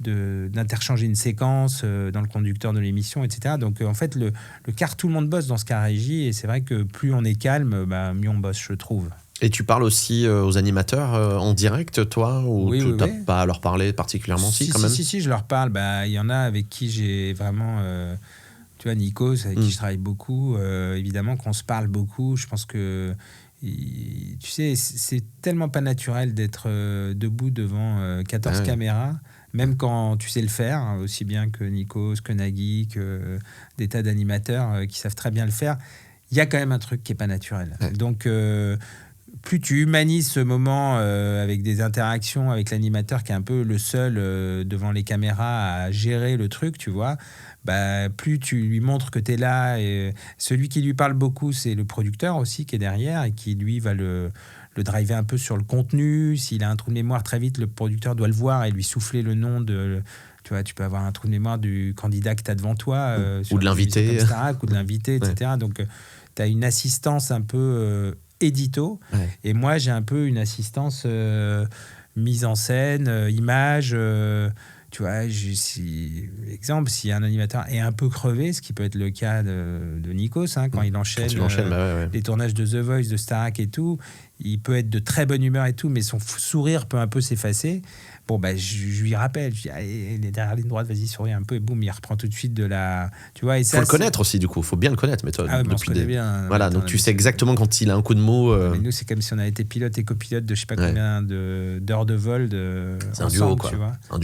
Speaker 2: d'interchanger une séquence dans le conducteur de l'émission, etc. Donc en fait le quart, tout le monde bosse dans ce cas régie, et c'est vrai que plus on est calme, mieux on bosse, je trouve.
Speaker 1: Et tu parles aussi aux animateurs en direct, toi, ou tu n'as pas à leur parler particulièrement? Si, quand même.
Speaker 2: Si, je leur parle. Il y en a avec qui j'ai vraiment tu vois, Nikos, avec qui je travaille beaucoup, évidemment qu'on se parle beaucoup. Je pense que tu sais, c'est tellement pas naturel d'être debout devant 14 caméras. Même quand tu sais le faire, aussi bien que Nikos, que Nagui, que des tas d'animateurs qui savent très bien le faire, il y a quand même un truc qui n'est pas naturel. Donc, plus tu humanises ce moment avec des interactions avec l'animateur qui est un peu le seul devant les caméras à gérer le truc, tu vois, plus tu lui montres que tu es là. Et celui qui lui parle beaucoup, c'est le producteur aussi qui est derrière et qui, lui, va le driver un peu sur le contenu. S'il a un trou de mémoire, très vite, le producteur doit le voir et lui souffler le nom de... Tu vois, tu peux avoir un trou de mémoire du candidat que tu as devant toi.
Speaker 1: Ou de l'invité.
Speaker 2: Ou de l'invité, etc. Donc, tu as une assistance un peu édito. Et moi, j'ai un peu une assistance mise en scène, image... tu vois, exemple, si un animateur est un peu crevé, ce qui peut être le cas de Nikos, quand il enchaîne les tournages de The Voice, de Starac et tout, il peut être de très bonne humeur et tout, mais son sourire peut un peu s'effacer. Bon, je lui rappelle, je dis, il est derrière la ligne droite, vas-y, souris un peu, et boum, il reprend tout de suite de la... Tu vois, et ça,
Speaker 1: faut le connaître aussi, du coup, faut bien le connaître. Mais toi,
Speaker 2: on se connaît bien.
Speaker 1: Voilà, donc tu sais exactement quand il a un coup de mot.
Speaker 2: Mais nous, c'est comme si on avait été pilote et copilote de je sais pas combien d'heures de vol.
Speaker 1: C'est ensemble, un duo, quoi.
Speaker 2: Tu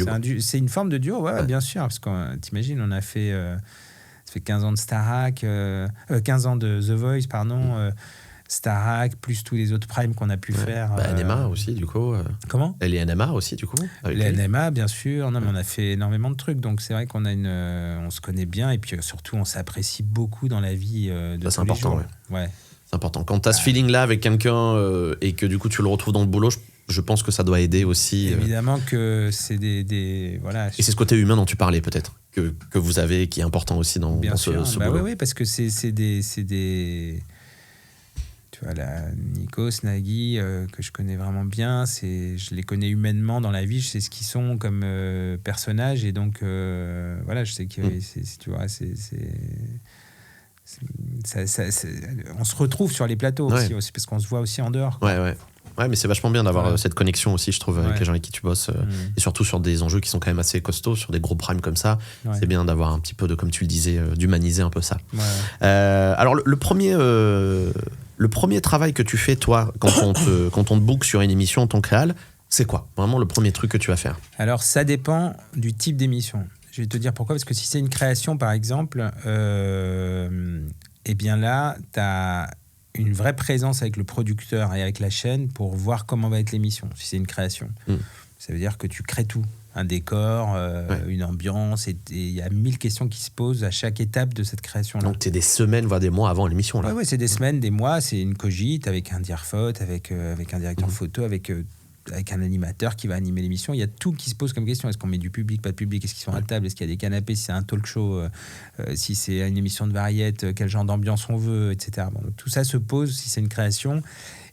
Speaker 2: vois. C'est une forme de duo, bien sûr, parce que t'imagines, on a fait... ça fait 15 ans de Starac, 15 ans de The Voice, pardon... Starac, plus tous les autres primes qu'on a pu faire.
Speaker 1: NMA aussi, du coup.
Speaker 2: Comment ?
Speaker 1: Et les NMA aussi, du coup.
Speaker 2: Les NMA, bien sûr. Non, mais on a fait énormément de trucs. Donc, c'est vrai qu'on a on se connaît bien. Et puis, surtout, on s'apprécie beaucoup dans la vie de tous les jours. Ouais.
Speaker 1: C'est important. Quand tu as ce feeling-là avec quelqu'un et que, du coup, tu le retrouves dans le boulot, je pense que ça doit aider aussi.
Speaker 2: Évidemment que c'est voilà.
Speaker 1: Et c'est ce côté humain dont tu parlais, peut-être, que vous avez, qui est important aussi dans ce boulot.
Speaker 2: Oui, parce que c'est des... Tu vois, Nikos, Nagui, que je connais vraiment bien, je les connais humainement dans la vie, je sais ce qu'ils sont comme personnages, et donc voilà, je sais que tu vois, on se retrouve sur les plateaux aussi, parce qu'on se voit aussi en dehors.
Speaker 1: Ouais, mais c'est vachement bien d'avoir cette connexion aussi, je trouve, avec les gens avec qui tu bosses, et surtout sur des enjeux qui sont quand même assez costauds, sur des gros primes comme ça. C'est bien d'avoir un petit peu de, comme tu le disais, d'humaniser un peu ça. Alors le premier travail que tu fais, toi, quand on te book sur une émission en tant que réal, c'est quoi? Vraiment le premier truc que tu vas faire?
Speaker 2: Alors, ça dépend du type d'émission. Je vais te dire pourquoi. Parce que si c'est une création, par exemple, eh bien là, tu as une vraie présence avec le producteur et avec la chaîne pour voir comment va être l'émission, si c'est une création. Ça veut dire que tu crées tout. Un décor, une ambiance, et il y a 1000 questions qui se posent à chaque étape de cette création-là.
Speaker 1: Donc, t'es des semaines, voire des mois avant l'émission, là.
Speaker 2: Oui, c'est des semaines, des mois, c'est une cogite avec un diarphote, avec un directeur photo, avec un animateur qui va animer l'émission. Il y a tout qui se pose comme question. Est-ce qu'on met du public, pas de public? Est-ce qu'ils sont à table? Est-ce qu'il y a des canapés? Si c'est un talk show, si c'est une émission de variété, quel genre d'ambiance on veut, etc. Bon, donc, tout ça se pose si c'est une création.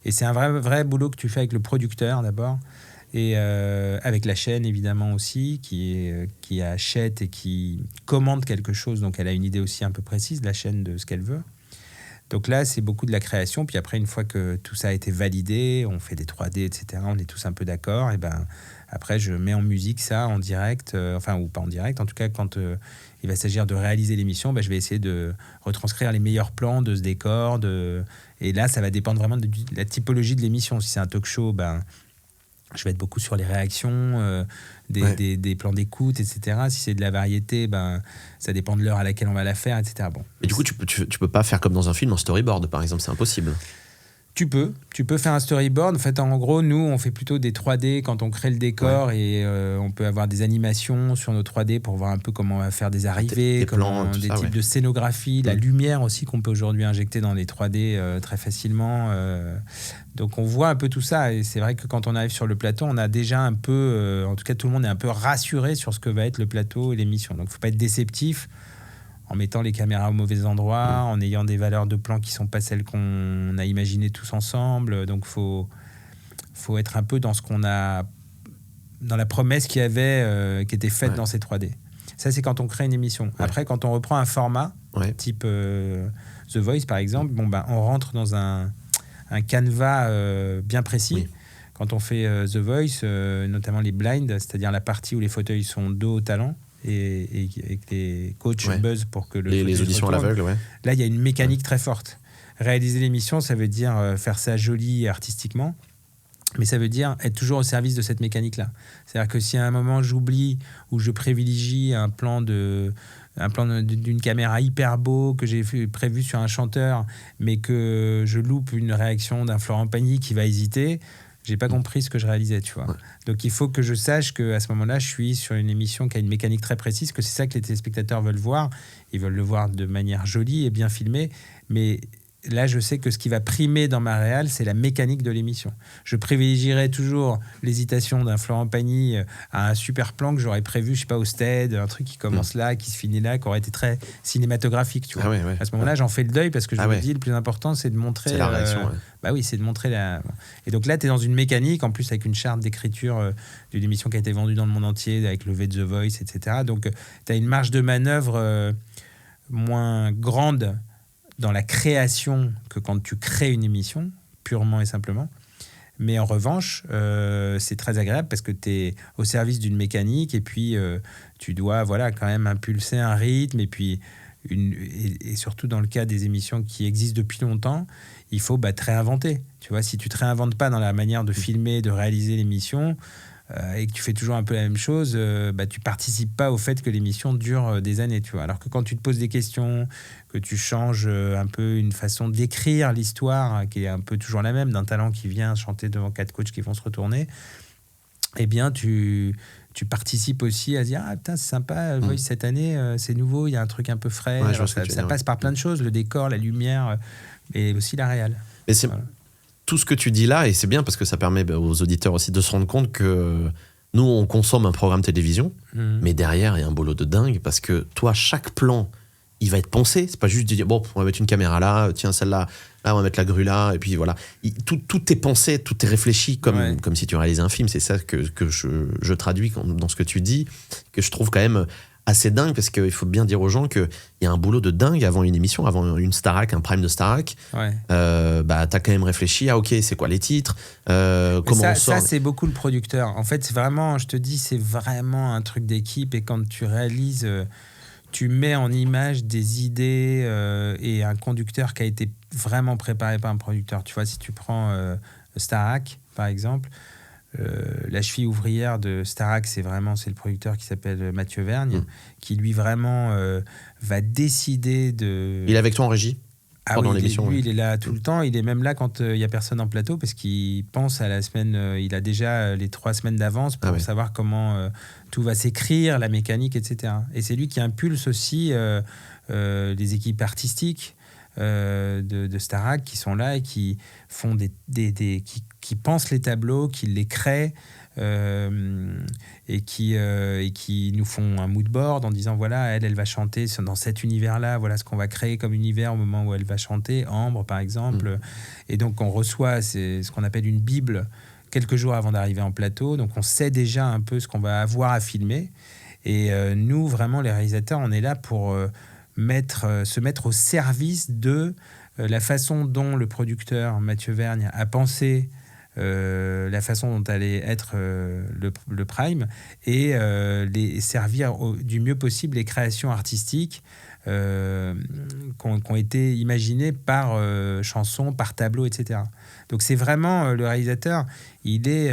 Speaker 2: Et c'est un vrai boulot que tu fais avec le producteur, d'abord. Et avec la chaîne, évidemment, aussi, qui achète et qui commande quelque chose. Donc, elle a une idée aussi un peu précise, la chaîne, de ce qu'elle veut. Donc là, c'est beaucoup de la création. Puis après, une fois que tout ça a été validé, on fait des 3D, etc., on est tous un peu d'accord. Et après, je mets en musique ça en direct, ou pas en direct. En tout cas, quand il va s'agir de réaliser l'émission, je vais essayer de retranscrire les meilleurs plans de ce décor. Et là, ça va dépendre vraiment de la typologie de l'émission. Si c'est un talk show, je vais être beaucoup sur les réactions, des plans d'écoute, etc. Si c'est de la variété, ça dépend de l'heure à laquelle on va la faire, etc. Bon.
Speaker 1: Et du coup, tu peux pas faire comme dans un film en storyboard, par exemple, c'est impossible.
Speaker 2: Tu peux faire un storyboard. En fait, en gros, nous, on fait plutôt des 3D quand on crée le décor et on peut avoir des animations sur nos 3D pour voir un peu comment on va faire des arrivées, des types de scénographie, la lumière aussi qu'on peut aujourd'hui injecter dans les 3D très facilement. Donc, on voit un peu tout ça. Et c'est vrai que quand on arrive sur le plateau, on a déjà un peu, en tout cas, tout le monde est un peu rassuré sur ce que va être le plateau et l'émission. Donc, il ne faut pas être déceptif en mettant les caméras au mauvais endroit, en ayant des valeurs de plan qui sont pas celles qu'on a imaginées tous ensemble. Donc, faut être un peu dans ce qu'on a, dans la promesse qui était faite dans ces 3D. Ça, c'est quand on crée une émission. Après, quand on reprend un format, type The Voice, par exemple, on rentre dans un canevas bien précis. Oui. Quand on fait The Voice, notamment les blinds, c'est-à-dire la partie où les fauteuils sont dos au talent, et que les coachs buzzent pour que
Speaker 1: les auditions à l'aveugle,
Speaker 2: là il y a une mécanique très forte. Réaliser l'émission, ça veut dire faire ça joli artistiquement, mais ça veut dire être toujours au service de cette mécanique là. C'est-à-dire que si à un moment j'oublie ou je privilégie un plan d'une caméra hyper beau que j'ai prévu sur un chanteur, mais que je loupe une réaction d'un Florent Pagny qui va hésiter, j'ai pas compris ce que je réalisais, tu vois. Donc il faut que je sache qu'à ce moment-là, je suis sur une émission qui a une mécanique très précise, que c'est ça que les téléspectateurs veulent voir. Ils veulent le voir de manière jolie et bien filmée, mais là, je sais que ce qui va primer dans ma réal, c'est la mécanique de l'émission. Je privilégierai toujours l'hésitation d'un Florent Pagny à un super plan que j'aurais prévu, je sais pas, au Stead, un truc qui commence là, qui se finit là, qui aurait été très cinématographique, tu vois. À ce moment-là, j'en fais le deuil parce que je me dis, le plus important, c'est de montrer...
Speaker 1: C'est la réaction,
Speaker 2: oui, c'est de montrer la... Et donc là, tu es dans une mécanique, en plus avec une charte d'écriture d'une émission qui a été vendue dans le monde entier, avec le V de The Voice, etc. Donc, tu as une marge de manœuvre moins grande dans la création que quand tu crées une émission, purement et simplement. Mais en revanche, c'est très agréable parce que tu es au service d'une mécanique et puis tu dois quand même impulser un rythme. Et puis, et surtout dans le cas des émissions qui existent depuis longtemps, il faut te réinventer. Tu vois, si tu te réinventes pas dans la manière de filmer, de réaliser l'émission, et que tu fais toujours un peu la même chose, tu participes pas au fait que l'émission dure des années, tu vois. Alors que quand tu te poses des questions, que tu changes un peu une façon d'écrire l'histoire, qui est un peu toujours la même, d'un talent qui vient chanter devant 4 coachs qui vont se retourner, eh bien tu participes aussi à dire putain, c'est sympa, Voice cette année, c'est nouveau, il y a un truc un peu frais. Alors, ça passe par plein de choses, le décor, la lumière, et aussi la réal.
Speaker 1: Mais c'est tout ce que tu dis là, et c'est bien parce que ça permet aux auditeurs aussi de se rendre compte que nous, on consomme un programme télévision, mais derrière, il y a un boulot de dingue parce que toi, chaque plan, il va être pensé. C'est pas juste de dire, bon, on va mettre une caméra là, tiens, celle-là, là, on va mettre la grue là, et puis voilà. Tout est pensé, tout est réfléchi comme si tu réalisais un film. C'est ça que je traduis dans ce que tu dis, que je trouve quand même assez dingue, parce qu'il faut bien dire aux gens qu'il y a un boulot de dingue avant une émission, avant une Starac, un prime de Starac. T'as quand même réfléchi à, ok, c'est quoi les titres, comment on sort.
Speaker 2: Ça, c'est beaucoup le producteur. En fait, c'est vraiment, je te dis, c'est vraiment un truc d'équipe, et quand tu réalises, tu mets en image des idées et un conducteur qui a été vraiment préparé par un producteur. Tu vois, si tu prends Starac, par exemple, la cheville ouvrière de Starac, c'est le producteur qui s'appelle Mathieu Vergne, qui lui vraiment va décider de...
Speaker 1: Il est avec toi en régie pendant l'émission.
Speaker 2: Lui, il est là tout le temps. Il est même là quand il n'y a personne en plateau, parce qu'il pense à la semaine. Il a déjà les 3 semaines d'avance pour savoir comment tout va s'écrire, la mécanique, etc. Et c'est lui qui impulse aussi les équipes artistiques de Starac qui sont là et qui font qui pensent les tableaux, qui les créent et qui nous font un mood board en disant voilà, elle va chanter dans cet univers-là, voilà ce qu'on va créer comme univers au moment où elle va chanter, Ambre par exemple. Et donc on reçoit ce qu'on appelle une bible quelques jours avant d'arriver en plateau, donc on sait déjà un peu ce qu'on va avoir à filmer. Et nous, vraiment, les réalisateurs, on est là pour se mettre au service de la façon dont le producteur Mathieu Vergne a pensé la façon dont allait être le prime, et les servir du mieux possible les créations artistiques qui ont été imaginées par chanson, par tableau, etc. Donc c'est vraiment le réalisateur, il est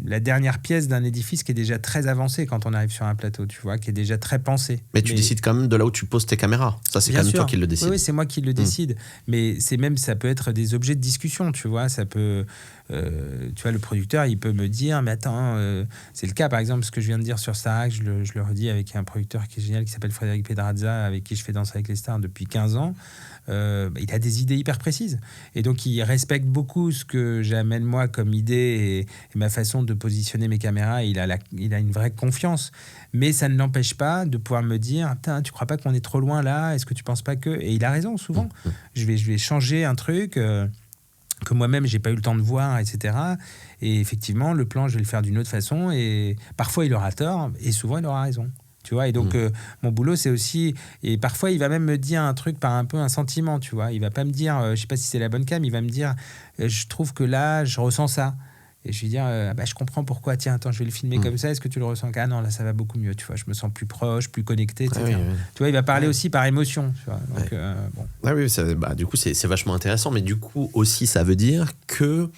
Speaker 2: la dernière pièce d'un édifice qui est déjà très avancé quand on arrive sur un plateau, tu vois, qui est déjà très pensé.
Speaker 1: Mais tu décides quand même de là où tu poses tes caméras. Ça, c'est quand même toi qui le décide.
Speaker 2: Oui, c'est moi qui le décide. Mais ça peut être des objets de discussion, tu vois. Ça peut, tu vois, le producteur, il peut me dire, mais attends, c'est le cas, par exemple, ce que je viens de dire sur Starac, je le redis avec un producteur qui est génial, qui s'appelle Frédéric Pedrazza, avec qui je fais Danse avec les stars depuis 15 ans. Il a des idées hyper précises et donc il respecte beaucoup ce que j'amène moi comme idée et ma façon de positionner mes caméras. Il a une vraie confiance, mais ça ne l'empêche pas de pouvoir me dire tu crois pas qu'on est trop loin là, est-ce que tu penses pas que, et il a raison souvent. Je vais changer un truc que moi-même j'ai pas eu le temps de voir, etc. Et effectivement le plan je vais le faire d'une autre façon et parfois il aura tort et souvent il aura raison. Tu vois, et donc mon boulot c'est aussi, et parfois il va même me dire un truc par un peu un sentiment, tu vois, il va pas me dire je sais pas si c'est la bonne cam, il va me dire je trouve que là je ressens ça, et je vais dire je comprends pourquoi, tiens attends je vais le filmer comme ça, est-ce que tu le ressens? Ah non, là ça va beaucoup mieux, tu vois, je me sens plus proche, plus connecté, etc. Oui. Tu vois, il va parler aussi par émotion, tu vois, donc, bon.
Speaker 1: Ah oui, du coup c'est vachement intéressant, mais du coup aussi ça veut dire que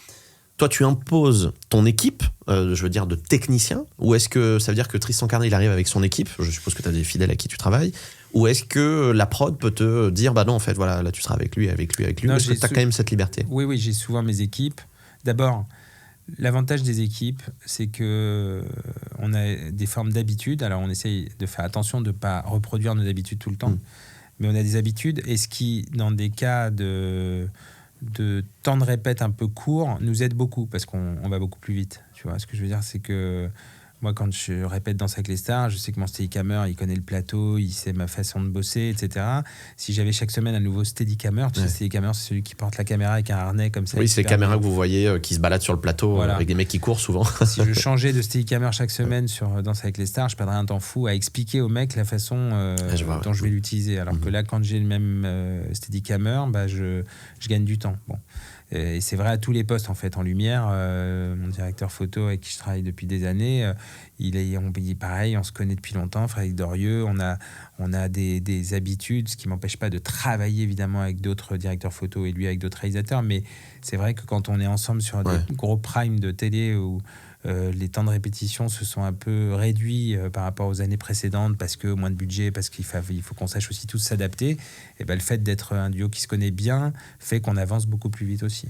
Speaker 1: toi, tu imposes ton équipe, je veux dire, de techniciens, ou est-ce que ça veut dire que Tristan Carnet, il arrive avec son équipe, je suppose que tu as des fidèles à qui tu travailles, ou est-ce que la prod peut te dire, bah non, en fait, voilà, là, tu seras avec lui, non, est-ce que tu as quand même cette liberté?
Speaker 2: Oui, j'ai souvent mes équipes. D'abord, l'avantage des équipes, c'est que on a des formes d'habitudes. Alors, on essaye de faire attention de ne pas reproduire nos habitudes tout le temps, mais on a des habitudes, et ce qui, dans des cas de temps de répète un peu court, nous aide beaucoup parce qu'on va beaucoup plus vite. Tu vois, ce que je veux dire, c'est que moi, quand je répète Danse avec les stars, je sais que mon steadicammer, il connaît le plateau, il sait ma façon de bosser, etc. Si j'avais chaque semaine un nouveau steadicammer, tu sais, steadicammer, c'est celui qui porte la caméra avec un harnais comme ça.
Speaker 1: Oui, c'est les caméras que vous voyez qui se baladent sur le plateau, voilà, avec des mecs qui courent souvent.
Speaker 2: Si je changeais de steadicammer chaque semaine sur Danse avec les stars, je perdrais un temps fou à expliquer au mec la façon dont je vais l'utiliser. Alors que là, quand j'ai le même steadicammer, je gagne du temps. Bon. Et c'est vrai à tous les postes en fait en lumière. Mon directeur photo avec qui je travaille depuis des années, il est pareil, on se connaît depuis longtemps, Frédéric Dorieux, on a des habitudes, ce qui m'empêche pas de travailler évidemment avec d'autres directeurs photo et lui avec d'autres réalisateurs, mais c'est vrai que quand on est ensemble sur des gros primes de télé où les temps de répétition se sont un peu réduits par rapport aux années précédentes parce que moins de budget, parce qu'il faut qu'on sache aussi tous s'adapter, et le fait d'être un duo qui se connaît bien fait qu'on avance beaucoup plus vite aussi.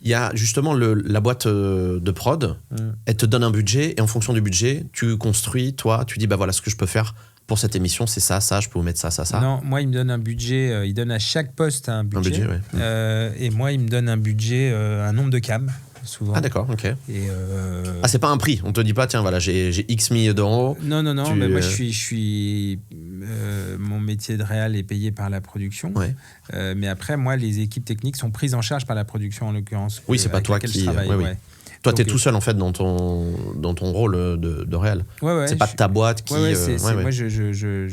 Speaker 1: Il y a justement la boîte de prod, elle te donne un budget et en fonction du budget, tu construis, toi, tu dis voilà ce que je peux faire pour cette émission, c'est ça, je peux vous mettre ça.
Speaker 2: Non, moi il me donne un budget, il donne à chaque poste un budget, et moi il me donne un budget, un nombre de cams. Souvent.
Speaker 1: Ah d'accord, ok. Et c'est pas un prix, on te dit pas tiens voilà j'ai X milliers d'euros.
Speaker 2: Non, mais moi je suis mon métier de réal est payé par la production, mais après moi les équipes techniques sont prises en charge par la production en l'occurrence.
Speaker 1: Oui, c'est pas toi qui travaille. Toi, tu es tout seul en fait dans ton rôle de réal. C'est pas ta boîte qui.
Speaker 2: Moi, je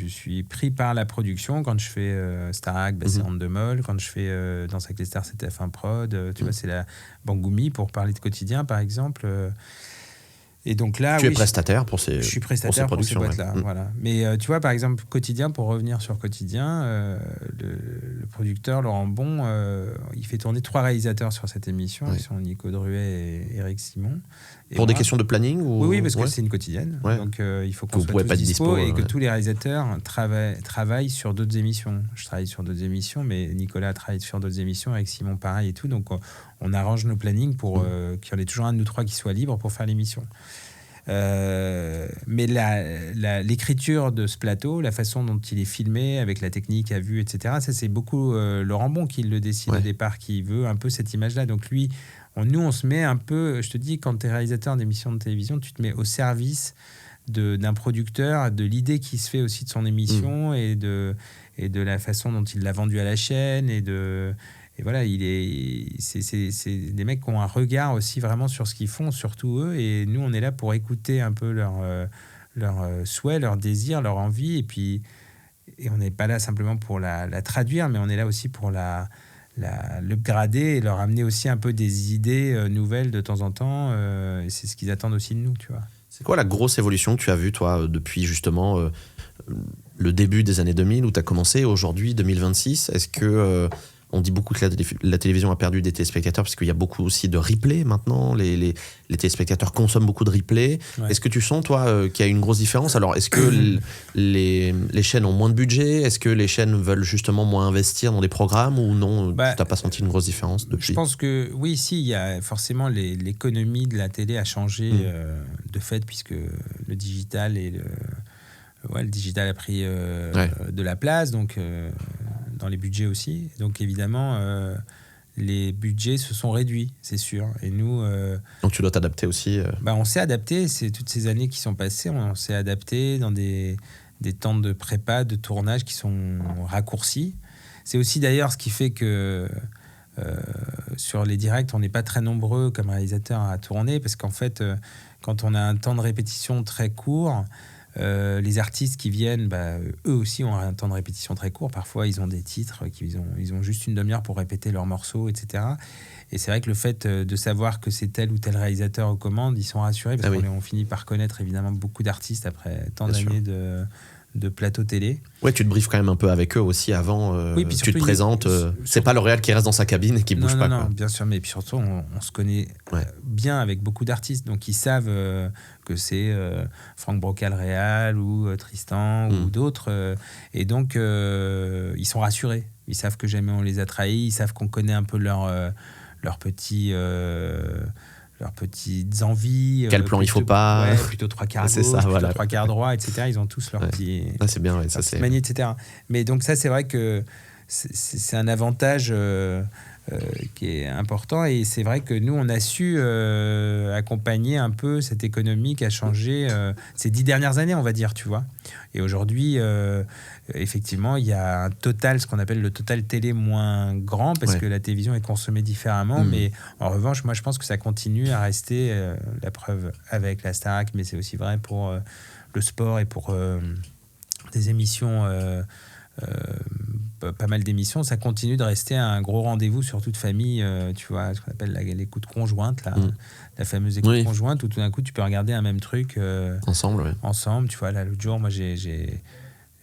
Speaker 2: suis pris par la production quand je fais Starac, c'est Randemol. Quand je fais Danse avec les stars, c'est TF1 Prod. Tu vois, c'est la Bangoumi pour parler de quotidien, par exemple. Et donc là,
Speaker 1: tu es prestataire pour ces.
Speaker 2: Je suis prestataire pour ces boîtes-là. Voilà. Mais tu vois, par exemple, Quotidien, pour revenir sur Quotidien, le producteur Laurent Bon, il fait tourner 3 réalisateurs sur cette émission. Ils sont Nico Druet et Eric Simon. Et
Speaker 1: pour des questions de planning ou...
Speaker 2: Oui, parce que c'est une quotidienne. Donc il faut qu'on soit tous dispo et que tous les réalisateurs travaillent sur d'autres émissions. Je travaille sur d'autres émissions, mais Nicolas travaille sur d'autres émissions, avec Simon pareil et tout. Donc on arrange nos plannings pour qu'il y en ait toujours un de nous 3 qui soit libre pour faire l'émission. Mais l'écriture de ce plateau, la façon dont il est filmé, avec la technique à vue, etc., ça c'est beaucoup Laurent Bon qui le décide au départ, qui veut un peu cette image-là. Donc lui, nous on se met un peu, je te dis, quand tu es réalisateur d'émissions de télévision, tu te mets au service d'un producteur, de l'idée qui se fait aussi de son émission et de la façon dont il l'a vendue à la chaîne et voilà, c'est des mecs qui ont un regard aussi vraiment sur ce qu'ils font, surtout eux. Et nous, on est là pour écouter un peu leurs souhaits, leurs désirs, leur envie. Et on n'est pas là simplement pour la traduire, mais on est là aussi pour l'upgrader et leur amener aussi un peu des idées nouvelles de temps en temps. Et c'est ce qu'ils attendent aussi de nous, tu vois.
Speaker 1: C'est quoi la grosse évolution que tu as vue, toi, depuis justement le début des années 2000 où tu as commencé, aujourd'hui 2026, est-ce que on dit beaucoup que la télévision a perdu des téléspectateurs parce qu'il y a beaucoup aussi de replay maintenant, les téléspectateurs consomment beaucoup de replay. Ouais. Est-ce que tu sens, toi, qu'il y a une grosse différence? Alors, est-ce que les chaînes ont moins de budget? Est-ce que les chaînes veulent justement moins investir dans des programmes ou non? Tu n'as pas senti une grosse différence depuis?
Speaker 2: Je pense que oui, si, il y a forcément l'économie de la télé a changé de fait, puisque le digital et le digital a pris de la place, donc dans les budgets aussi. Donc évidemment, les budgets se sont réduits, c'est sûr. Et nous,
Speaker 1: donc tu dois t'adapter aussi.
Speaker 2: On s'est adapté. C'est toutes ces années qui sont passées. On s'est adapté dans des temps de prépa, de tournage qui sont raccourcis. C'est aussi d'ailleurs ce qui fait que sur les directs, on n'est pas très nombreux comme réalisateurs à tourner, parce qu'en fait, quand on a un temps de répétition très court, les artistes qui viennent, eux aussi ont un temps de répétition très court. Parfois, ils ont des titres, ils ont juste une demi-heure pour répéter leurs morceaux, etc. Et c'est vrai que le fait de savoir que c'est tel ou tel réalisateur aux commandes, ils sont rassurés, parce qu'on finit par connaître évidemment beaucoup d'artistes après tant d'années de plateau télé.
Speaker 1: Ouais, tu te briefes quand même un peu avec eux aussi avant. Oui, puis surtout, tu te présentes. C'est pas L'Oréal qui reste dans sa cabine et qui bouge pas.
Speaker 2: Non, bien sûr, mais puis surtout, on se connaît bien avec beaucoup d'artistes, donc ils savent que c'est Franck Brocal-Réal ou Tristan ou d'autres, et donc ils sont rassurés. Ils savent que jamais on les a trahis, ils savent qu'on connaît un peu leurs petites envies.
Speaker 1: Quel plan il faut pas.
Speaker 2: Plutôt 3/4 gauche, plutôt 3/4 droit, etc. Ils ont tous leurs petits...
Speaker 1: c'est bien, ça c'est...
Speaker 2: manies, etc. Mais donc ça, c'est vrai que c'est un avantage qui est important. Et c'est vrai que nous, on a su accompagner un peu cette économie qui a changé ces 10 dernières années, on va dire, tu vois. Et aujourd'hui... effectivement, il y a un total, ce qu'on appelle le total télé moins grand, parce que la télévision est consommée différemment. Mais en revanche, moi, je pense que ça continue à rester, la preuve avec la Starac, mais c'est aussi vrai pour le sport et pour des émissions, pas mal d'émissions. Ça continue de rester un gros rendez-vous sur toute famille, tu vois, ce qu'on appelle l'écoute conjointe, là, la fameuse écoute conjointe, où tout d'un coup, tu peux regarder un même truc ensemble. Tu vois, là, l'autre jour, moi,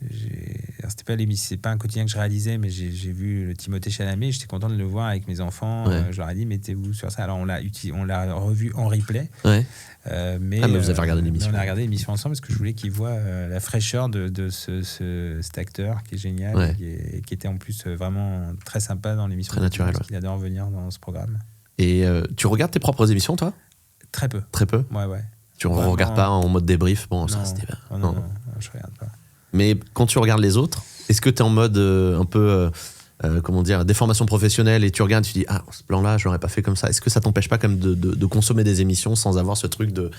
Speaker 2: c'était pas l'émission, c'est pas un quotidien que je réalisais, mais j'ai vu le Timothée Chalamet, j'étais content de le voir avec mes enfants. Je leur ai dit, mettez-vous sur ça. Alors on l'a revu en replay, mais
Speaker 1: vous avez regardé l'émission.
Speaker 2: On a regardé l'émission ensemble, parce que je voulais qu'ils voient la fraîcheur de cet acteur qui est génial, et qui était en plus vraiment très sympa dans l'émission,
Speaker 1: très naturel,
Speaker 2: qu'il adore venir dans ce programme.
Speaker 1: Et tu regardes tes propres émissions, toi?
Speaker 2: Très peu. Ouais.
Speaker 1: Tu ne regardes pas en mode débrief? Ça c'était bien.
Speaker 2: Non, je regarde pas.
Speaker 1: Mais quand tu regardes les autres, est-ce que tu es en mode un peu, déformation professionnelle, et tu regardes, tu dis, ce plan-là, je l'aurais pas fait comme ça. Est-ce que ça t'empêche pas comme de consommer des émissions sans avoir ce truc de,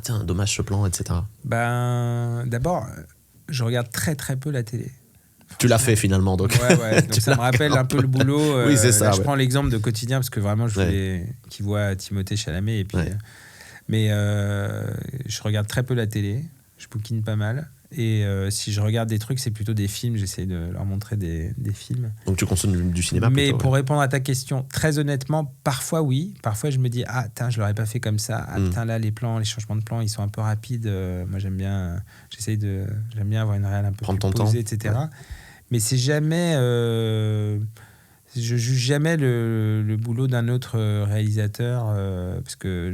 Speaker 1: tiens, dommage ce plan, etc.
Speaker 2: D'abord, je regarde très très peu la télé.
Speaker 1: Tu l'as fait finalement, donc.
Speaker 2: Ouais. Donc ça me rappelle un peu le boulot.
Speaker 1: Oui, c'est ça.
Speaker 2: Je prends l'exemple de Quotidien, parce que vraiment, je voulais qu'ils voient Timothée Chalamet. Et puis, mais je regarde très peu la télé. Je bouquine pas mal. Et si je regarde des trucs, c'est plutôt des films. J'essaie de leur montrer des films. Donc tu consommes du cinéma plutôt. Mais pour répondre à ta question, très honnêtement, parfois oui. Parfois je me dis, je l'aurais pas fait comme ça. Putain, là, les changements de plans, ils sont un peu rapides. Moi, j'aime bien avoir une réelle un peu plus posée, etc. Mais c'est jamais... je juge jamais le boulot d'un autre réalisateur, parce que...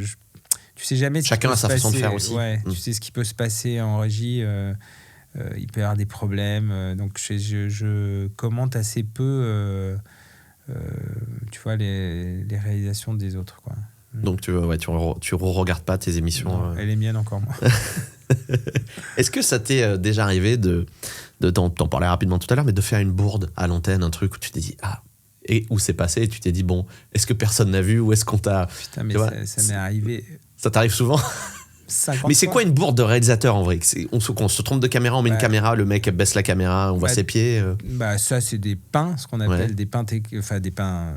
Speaker 2: Tu sais jamais.
Speaker 1: Chacun a sa façon de faire aussi.
Speaker 2: Tu sais ce qui peut se passer en régie. Il peut y avoir des problèmes. Donc je commente assez peu, tu vois, les réalisations des autres, quoi. Donc tu re-regardes pas tes émissions. Non, et les miennes encore moins.
Speaker 1: Est-ce que ça t'est déjà arrivé t'en parlais rapidement tout à l'heure, mais de faire une bourde à l'antenne, un truc où tu t'es dit et où c'est passé, et tu t'es dit est-ce que personne n'a vu, ou est-ce qu'on t'a...
Speaker 2: Putain, mais ça m'est arrivé.
Speaker 1: Ça t'arrive souvent? Mais c'est quoi une bourde de réalisateur en vrai? On se trompe de caméra, on met une caméra, le mec baisse la caméra, on voit ses pieds.
Speaker 2: Ça c'est des pains, ce qu'on appelle des pains, des pains.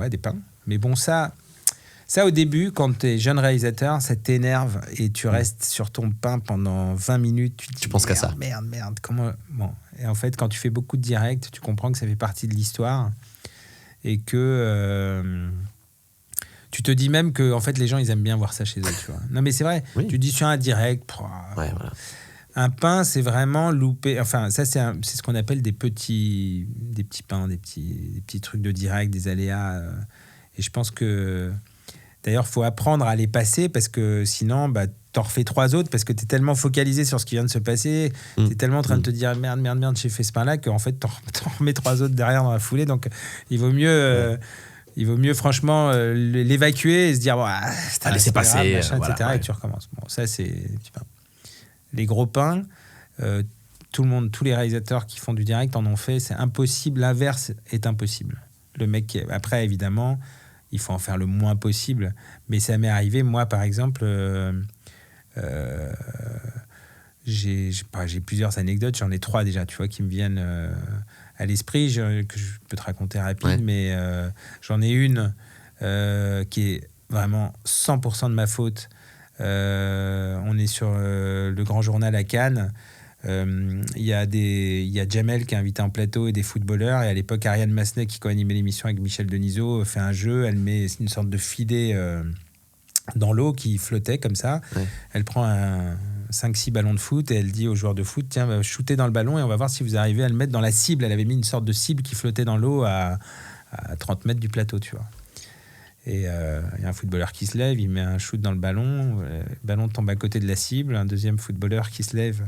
Speaker 2: Des pains. Mais bon, ça au début, quand t'es jeune réalisateur, ça t'énerve et tu restes sur ton pain pendant 20 minutes. Tu
Speaker 1: penses qu'à ça.
Speaker 2: Merde, comment... Bon. Et en fait, quand tu fais beaucoup de directs, tu comprends que ça fait partie de l'histoire, et que tu te dis même que en fait les gens ils aiment bien voir ça chez eux, tu vois. Non mais c'est vrai. Oui. Tu dis sur un direct, Un pain, c'est vraiment louper. Enfin, ça, c'est ce qu'on appelle des petits pains, des petits trucs de direct, des aléas. Et je pense que, d'ailleurs, il faut apprendre à les passer parce que sinon, bah, t'en refais 3 autres parce que t'es tellement focalisé sur ce qui vient de se passer, t'es tellement en train de te dire merde, j'ai fait ce pain-là qu'en fait, t'en remets 3 autres derrière dans la foulée. Donc, il vaut mieux. Il vaut mieux franchement l'évacuer et se dire
Speaker 1: laisser passer,
Speaker 2: grave, machin,
Speaker 1: voilà,
Speaker 2: etc.
Speaker 1: ouais.
Speaker 2: Et tu recommences. Bon, ça c'est petit pain. Les gros pains, tous les réalisateurs qui font du direct en ont fait. C'est impossible. L'inverse est impossible. Le mec, après évidemment, il faut en faire le moins possible. Mais ça m'est arrivé, moi par exemple. J'ai plusieurs anecdotes. J'en ai 3 déjà, tu vois, qui me viennent à l'esprit, que je peux te raconter rapide, mais j'en ai une qui est vraiment 100% de ma faute. On est sur le Grand Journal à Cannes. Il y a Jamel qui est invité en plateau et des footballeurs. Et à l'époque, Ariane Massenet, qui co-animait l'émission avec Michel Denisot, fait un jeu. Elle met une sorte de filet dans l'eau qui flottait comme ça. Ouais. Elle prend 5-6 ballons de foot et elle dit aux joueurs de foot, tiens, va shooter dans le ballon et on va voir si vous arrivez à le mettre dans la cible. Elle avait mis une sorte de cible qui flottait dans l'eau à 30 mètres du plateau, tu vois. Et il y a un footballeur qui se lève, il met un shoot dans le ballon tombe à côté de la cible, un deuxième footballeur qui se lève,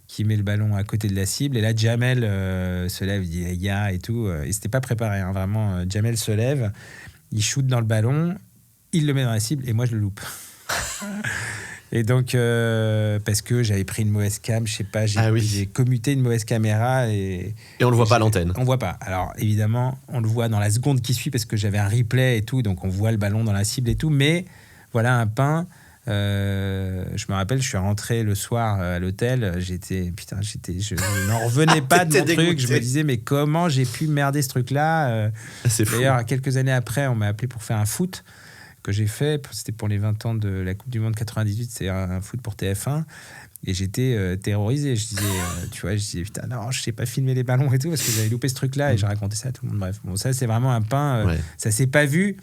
Speaker 2: qui met le ballon à côté de la cible, et là Jamel se lève, il dit « ya » et tout, et c'était pas préparé, hein, vraiment. Jamel se lève, il shoot dans le ballon, il le met dans la cible, et moi je le loupe. Et donc, parce que j'avais pris une mauvaise cam, je sais pas, j'ai commuté une mauvaise caméra et
Speaker 1: on le voit pas à l'antenne.
Speaker 2: On voit pas. Alors évidemment, on le voit dans la seconde qui suit parce que j'avais un replay et tout, donc on voit le ballon dans la cible et tout. Mais voilà un pain. Je me rappelle, je suis rentré le soir à l'hôtel. Je n'en revenais pas de mon truc. Je me disais, mais comment j'ai pu merder ce truc-là
Speaker 1: C'est fou.
Speaker 2: D'ailleurs, quelques années après, on m'a appelé pour faire un foot que j'ai fait, c'était pour les 20 ans de la Coupe du Monde 98, c'est un foot pour TF1, et j'étais terrorisé. Je disais, putain, non, je sais pas filmer les ballons et tout, parce que j'avais loupé ce truc-là, et je racontais ça à tout le monde. Bref, bon, ça, c'est vraiment un pain, ça s'est pas vu,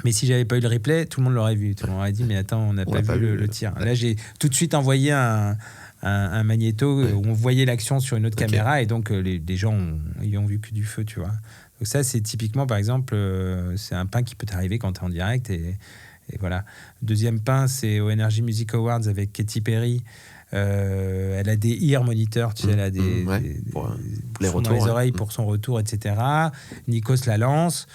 Speaker 2: mais si j'avais pas eu le replay, tout le monde l'aurait vu. Tout le monde aurait dit, mais attends, on n'a pas vu le tir. Là, j'ai tout de suite envoyé un magnéto où on voyait l'action sur une autre caméra, et donc les gens y ont vu que du feu, tu vois. Donc ça, c'est typiquement, par exemple, c'est un pain qui peut t'arriver quand tu es en direct. Et voilà. Deuxième pain, c'est au Energy Music Awards avec Katy Perry. Elle a des ear monitors, tu sais, elle a des
Speaker 1: les retours,
Speaker 2: dans les oreilles pour son retour, etc. Nikos la lance.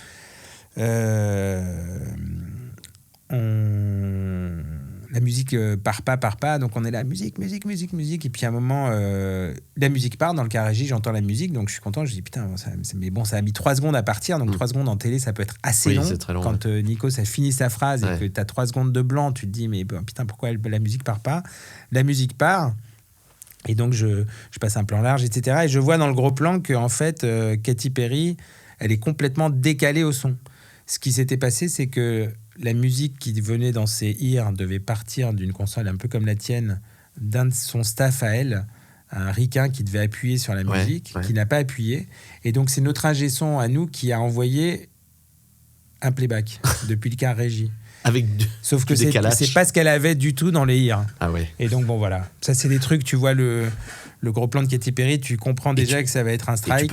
Speaker 2: La musique part pas, donc on est là, musique, et puis à un moment, la musique part, dans le cas régie, j'entends la musique, donc je suis content, je dis putain, mais bon, ça a mis 3 secondes à partir, donc 3 secondes en télé, ça peut être assez long.
Speaker 1: C'est très long.
Speaker 2: Quand Nikos a fini sa phrase et que tu as 3 secondes de blanc, tu te dis, mais putain, pourquoi la musique part pas ? La musique part, et donc je passe un plan large, etc. Et je vois dans le gros plan que, en fait, Katy Perry, elle est complètement décalée au son. Ce qui s'était passé, c'est que la musique qui venait dans ses ears devait partir d'une console un peu comme la tienne, d'un de son staff à elle, un ricain qui devait appuyer sur la musique, qui n'a pas appuyé. Et donc, c'est notre ingé son à nous qui a envoyé un playback depuis le car régie. Sauf que c'est pas ce qu'elle avait du tout dans les ears.
Speaker 1: Ah ouais.
Speaker 2: Et donc, bon, voilà. Ça, c'est des trucs, tu vois, le gros plan de Katy Perry, tu comprends déjà que ça va être un strike.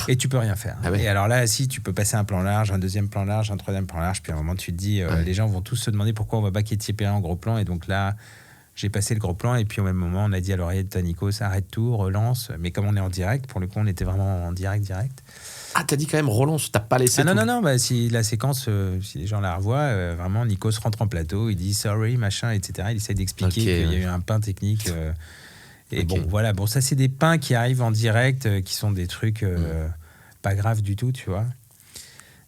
Speaker 1: Et tu peux rien faire.
Speaker 2: Ah ouais. Et alors là, si tu peux passer un plan large, un deuxième plan large, un troisième plan large, puis à un moment, tu te dis, les gens vont tous se demander pourquoi on va pas Katy Perry en gros plan. Et donc là, j'ai passé le gros plan, et puis au même moment, on a dit à l'oreillette de Nikos, arrête tout, relance. Mais comme on est en direct, pour le coup, on était vraiment en direct.
Speaker 1: Ah, t'as dit quand même relance, t'as pas laissé.
Speaker 2: Non, bah, si la séquence, si les gens la revoient, vraiment, Nikos rentre en plateau, il dit sorry, machin, etc. Il essaie d'expliquer qu'il y a eu un pain technique. Et bon, voilà. Bon, ça, c'est des pains qui arrivent en direct, qui sont des trucs pas graves du tout, tu vois.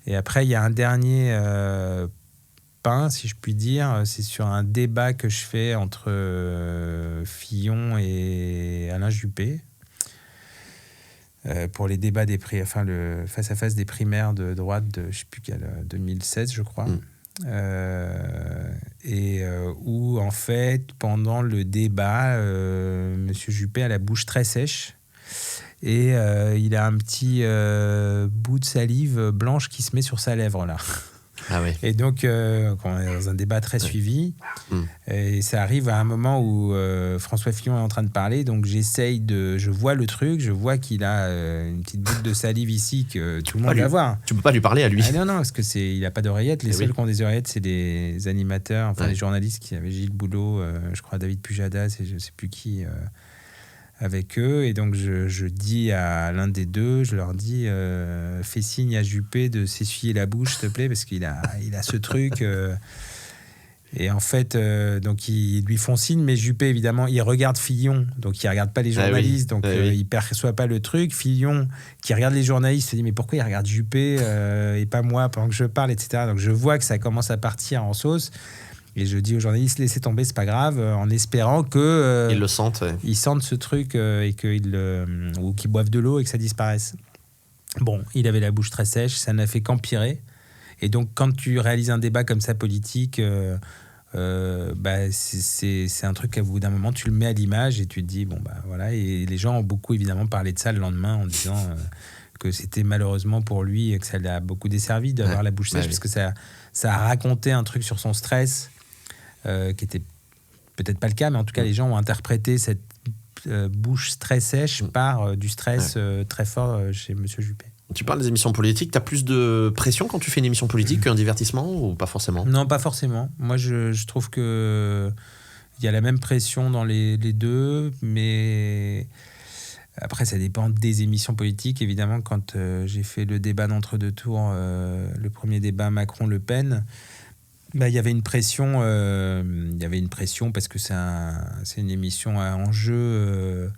Speaker 2: Et après, il y a un dernier pain, si je puis dire. C'est sur un débat que je fais entre Fillon et Alain Juppé. Pour les débats des prix, enfin le face-à-face des primaires de droite de, je sais plus quel, 2016, je crois. Où, en fait, pendant le débat, Monsieur Juppé a la bouche très sèche et il a un petit bout de salive blanche qui se met sur sa lèvre, là.
Speaker 1: Ah oui.
Speaker 2: Et donc, quand on est dans un débat très suivi, et ça arrive à un moment où François Fillon est en train de parler, donc je vois le truc, je vois qu'il a une petite boule de salive ici que tout le monde va voir.
Speaker 1: Tu peux pas lui parler à lui.
Speaker 2: Ah non, parce que il a pas d'oreillettes. Les seuls qui ont des oreillettes, c'est les animateurs, les journalistes qui avaient Gilles Boulot, je crois David Pujadas et je sais plus qui. Avec eux, et donc je dis à l'un des deux, je leur dis fais signe à Juppé de s'essuyer la bouche s'il te plaît, parce qu'il a ce truc et en fait donc ils lui font signe, mais Juppé évidemment il regarde Fillon, donc il regarde pas les journalistes, donc il perçoit pas le truc. Fillon qui regarde les journalistes se dit mais pourquoi il regarde Juppé et pas moi pendant que je parle, etc. Donc je vois que ça commence à partir en sauce. Et je dis aux journalistes, laissez tomber, c'est pas grave, en espérant que
Speaker 1: ils le sentent.
Speaker 2: Ils sentent ce truc et ou qu'ils boivent de l'eau et que ça disparaisse. Bon, il avait la bouche très sèche, ça n'a fait qu'empirer. Et donc, quand tu réalises un débat comme ça politique, c'est un truc qu'à bout d'un moment, tu le mets à l'image et tu te dis, bon, bah voilà. Et les gens ont beaucoup évidemment parlé de ça le lendemain en disant que c'était malheureusement pour lui et que ça l'a beaucoup desservi d'avoir la bouche sèche, parce que ça a raconté un truc sur son stress. Qui était peut-être pas le cas, mais en tout cas les gens ont interprété cette bouche très sèche par du stress très fort chez Monsieur Juppé.
Speaker 1: Tu parles des émissions politiques, tu as plus de pression quand tu fais une émission politique qu'un divertissement, ou pas forcément ?
Speaker 2: Non, pas forcément. Moi je trouve que il y a la même pression dans les deux, mais après ça dépend des émissions politiques. Évidemment, quand j'ai fait le débat d'entre-deux tours, le premier débat Macron-Le Pen, il y avait une pression parce que c'est une émission à enjeu,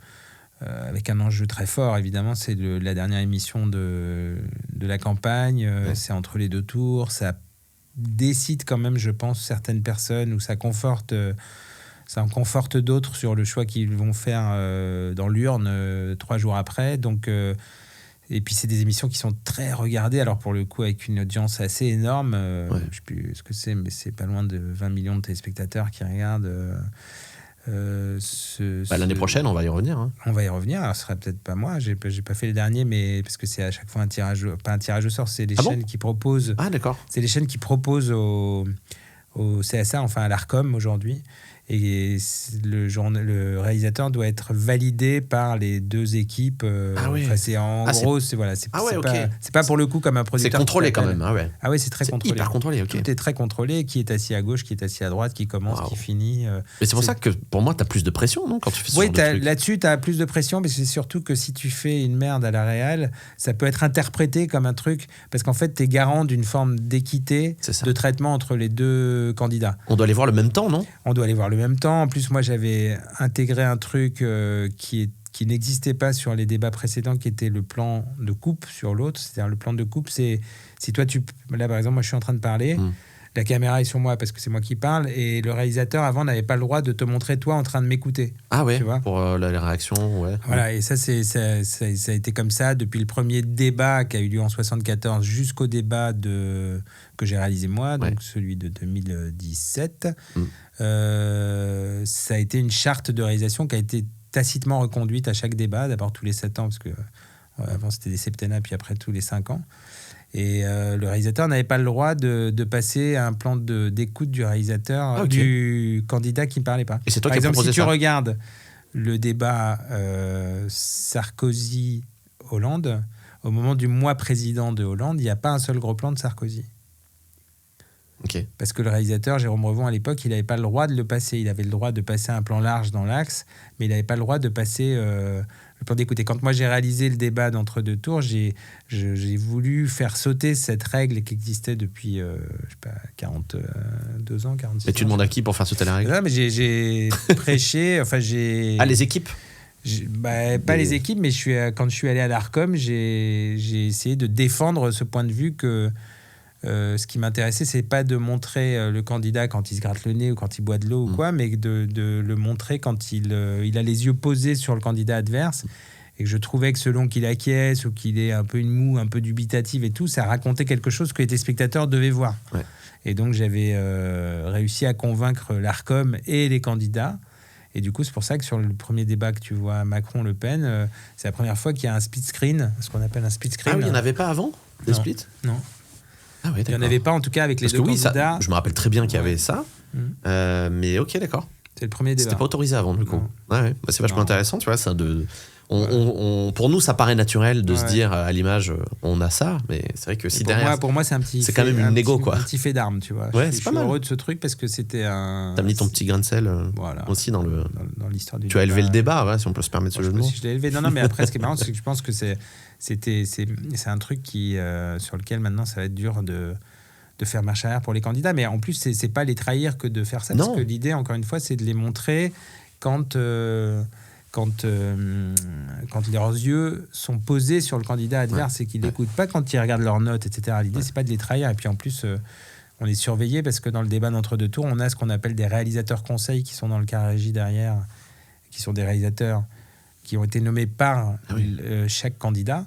Speaker 2: avec un enjeu très fort. Évidemment, c'est la dernière émission de la campagne. C'est entre les deux tours. Ça décide quand même, je pense, certaines personnes, ou ça en conforte d'autres sur le choix qu'ils vont faire dans l'urne 3 jours après. Donc et puis c'est des émissions qui sont très regardées, alors pour le coup avec une audience assez énorme. Je ne sais plus ce que c'est, mais c'est pas loin de 20 millions de téléspectateurs qui regardent.
Speaker 1: L'année prochaine, on va y revenir. Hein.
Speaker 2: On va y revenir. Alors, ce sera peut-être pas moi. J'ai pas fait le dernier, mais parce que c'est à chaque fois pas un tirage au sort. C'est les chaînes qui proposent.
Speaker 1: Ah d'accord.
Speaker 2: C'est les chaînes qui proposent au CSA, enfin à l'Arcom aujourd'hui. Et le réalisateur doit être validé par les deux équipes. C'est gros, c'est voilà, c'est pas pour le coup comme un producteur.
Speaker 1: C'est contrôlé quand même.
Speaker 2: Ah ouais, c'est très contrôlé.
Speaker 1: Hyper contrôlé.
Speaker 2: Tout est très contrôlé. Qui est assis à gauche, qui est assis à droite, qui commence, qui finit.
Speaker 1: Mais c'est pour ça que pour moi, t'as plus de pression, non, quand tu fais ce genre de truc.
Speaker 2: Là-dessus, t'as plus de pression, mais c'est surtout que si tu fais une merde à la réal, ça peut être interprété comme un truc, parce qu'en fait, t'es garant d'une forme d'équité de traitement entre les deux candidats.
Speaker 1: On doit les voir le même temps, non ?
Speaker 2: On doit les voir le même temps. En plus, moi, j'avais intégré un truc qui n'existait pas sur les débats précédents, qui était le plan de coupe sur l'autre. C'est-à-dire, le plan de coupe, c'est si toi, là, par exemple, moi, je suis en train de parler, la caméra est sur moi parce que c'est moi qui parle, et le réalisateur, avant, n'avait pas le droit de te montrer toi en train de m'écouter.
Speaker 1: Ah ouais,
Speaker 2: tu vois,
Speaker 1: pour les réactions, ouais.
Speaker 2: Voilà, et ça a été comme ça depuis le premier débat qui a eu lieu en 74 jusqu'au débat que j'ai réalisé moi, donc celui de 2017. Ça a été une charte de réalisation qui a été tacitement reconduite à chaque débat, d'abord tous les 7 ans, parce que avant c'était des septennats, puis après tous les 5 ans. Et le réalisateur n'avait pas le droit de passer un plan d'écoute du réalisateur, du candidat qui ne parlait pas.
Speaker 1: Et c'est toi
Speaker 2: Par
Speaker 1: qui as
Speaker 2: exemple,
Speaker 1: proposé
Speaker 2: si tu regardes le débat Sarkozy-Hollande, au moment du mois président de Hollande, il n'y a pas un seul gros plan de Sarkozy. Parce que le réalisateur, Jérôme Revon, à l'époque, il n'avait pas le droit de le passer. Il avait le droit de passer un plan large dans l'axe, mais il n'avait pas le droit de passer le plan d'écoute. Et quand moi j'ai réalisé le débat d'entre-deux tours, j'ai voulu faire sauter cette règle qui existait depuis, je sais pas, 42 ans, 46 ans.
Speaker 1: Et tu demandes à qui pour faire sauter la règle ?
Speaker 2: Non, mais j'ai prêché, enfin j'ai...
Speaker 1: Ah, les équipes ?
Speaker 2: Pas les équipes, mais quand je suis allé à l'Arcom, j'ai essayé de défendre ce point de vue que ce qui m'intéressait, c'est pas de montrer le candidat quand il se gratte le nez ou quand il boit de l'eau ou quoi, mais de le montrer quand il a les yeux posés sur le candidat adverse, et que je trouvais que selon qu'il acquiesce ou qu'il est un peu une moue, un peu dubitative et tout, ça racontait quelque chose que les téléspectateurs devaient voir. Et donc j'avais réussi à convaincre l'Arcom et les candidats. Et du coup, c'est pour ça que sur le premier débat que tu vois Macron-Le Pen, c'est la première fois qu'il y a un split screen, ce qu'on appelle un split screen.
Speaker 1: Ah oui, il n'y en avait pas avant, des splits ?
Speaker 2: Non.
Speaker 1: Ah ouais,
Speaker 2: Il n'y en avait pas, en tout cas, avec les
Speaker 1: Parce
Speaker 2: deux
Speaker 1: que oui,
Speaker 2: candidats.
Speaker 1: je me rappelle très bien qu'il y avait
Speaker 2: Ouais.
Speaker 1: ça.
Speaker 2: Mmh.
Speaker 1: Mais ok, d'accord.
Speaker 2: C'est le premier débat.
Speaker 1: C'était pas autorisé avant, du coup.
Speaker 2: Non.
Speaker 1: Ouais. Bah, c'est vachement
Speaker 2: Non.
Speaker 1: intéressant, tu vois. Ça pour nous, ça paraît naturel de se
Speaker 2: Ouais.
Speaker 1: dire à l'image, on a ça, mais c'est vrai que si derrière.
Speaker 2: Pour moi, c'est un petit.
Speaker 1: C'est quand même une négo, quoi.
Speaker 2: Un petit fait d'armes, tu vois.
Speaker 1: Ouais,
Speaker 2: je
Speaker 1: c'est pas
Speaker 2: suis
Speaker 1: mal.
Speaker 2: heureux de ce truc parce que c'était un.
Speaker 1: T'as mis ton petit grain de sel
Speaker 2: Voilà.
Speaker 1: aussi dans
Speaker 2: l'histoire du.
Speaker 1: Tu as élevé le débat, ouais, si on peut se permettre ce jeu de mots.
Speaker 2: Si je l'ai élevé. Non, mais après, ce qui est marrant, c'est que je pense que c'est un truc sur lequel maintenant ça va être dur de faire marche arrière pour les candidats. Mais en plus, c'est pas les trahir que de faire ça.
Speaker 1: Non.
Speaker 2: Parce que l'idée, encore une fois, c'est de les montrer quand leurs yeux sont posés sur le candidat adverse et qu'ils n'écoutent pas quand ils regardent leurs notes, etc. L'idée, c'est pas de les trahir. Et puis en plus, on est surveillé parce que dans le débat d'entre-deux tours, on a ce qu'on appelle des réalisateurs conseils qui sont dans le cas régie derrière, qui sont des réalisateurs qui ont été nommés par chaque candidat.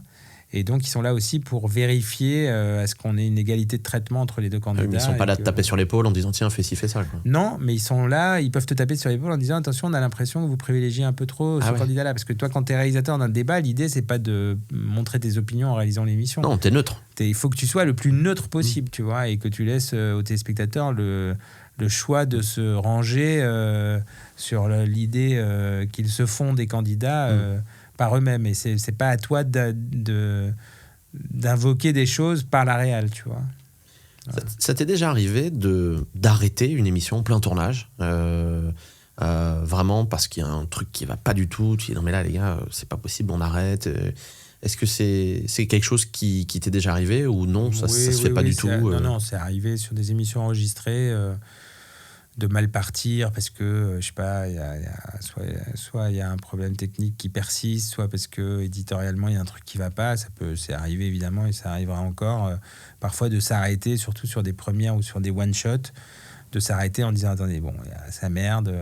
Speaker 2: Et donc, ils sont là aussi pour vérifier à ce qu'on ait une égalité de traitement entre les deux candidats.
Speaker 1: Mais ils sont pas là de taper sur l'épaule en disant tiens, fais ci, fais ça. Quoi.
Speaker 2: Non, mais ils sont là, ils peuvent te taper sur l'épaule en disant attention, on a l'impression que vous privilégiez un peu trop ce candidat-là. Parce que toi, quand tu es réalisateur d'un débat, l'idée, c'est pas de montrer tes opinions en réalisant l'émission.
Speaker 1: Non, t'es neutre.
Speaker 2: Il faut que tu sois le plus neutre possible, tu vois, et que tu laisses aux téléspectateurs le choix de se ranger sur l'idée qu'ils se font des candidats par eux-mêmes. Et c'est pas à toi d'invoquer des choses par la réal, tu vois.
Speaker 1: Ça t'est déjà arrivé d'arrêter une émission en plein tournage vraiment parce qu'il y a un truc qui va pas du tout, tu dis non mais là les gars, c'est pas possible, on arrête. Est-ce que c'est quelque chose qui t'est déjà arrivé ou non, ça se fait pas du tout
Speaker 2: Non, c'est arrivé sur des émissions enregistrées de mal partir parce que, je sais pas, soit il y a un problème technique qui persiste, soit parce que éditorialement il y a un truc qui va pas. C'est arrivé évidemment et ça arrivera encore parfois de s'arrêter, surtout sur des premières ou sur des one-shots, de s'arrêter en disant attendez, bon, ça merde,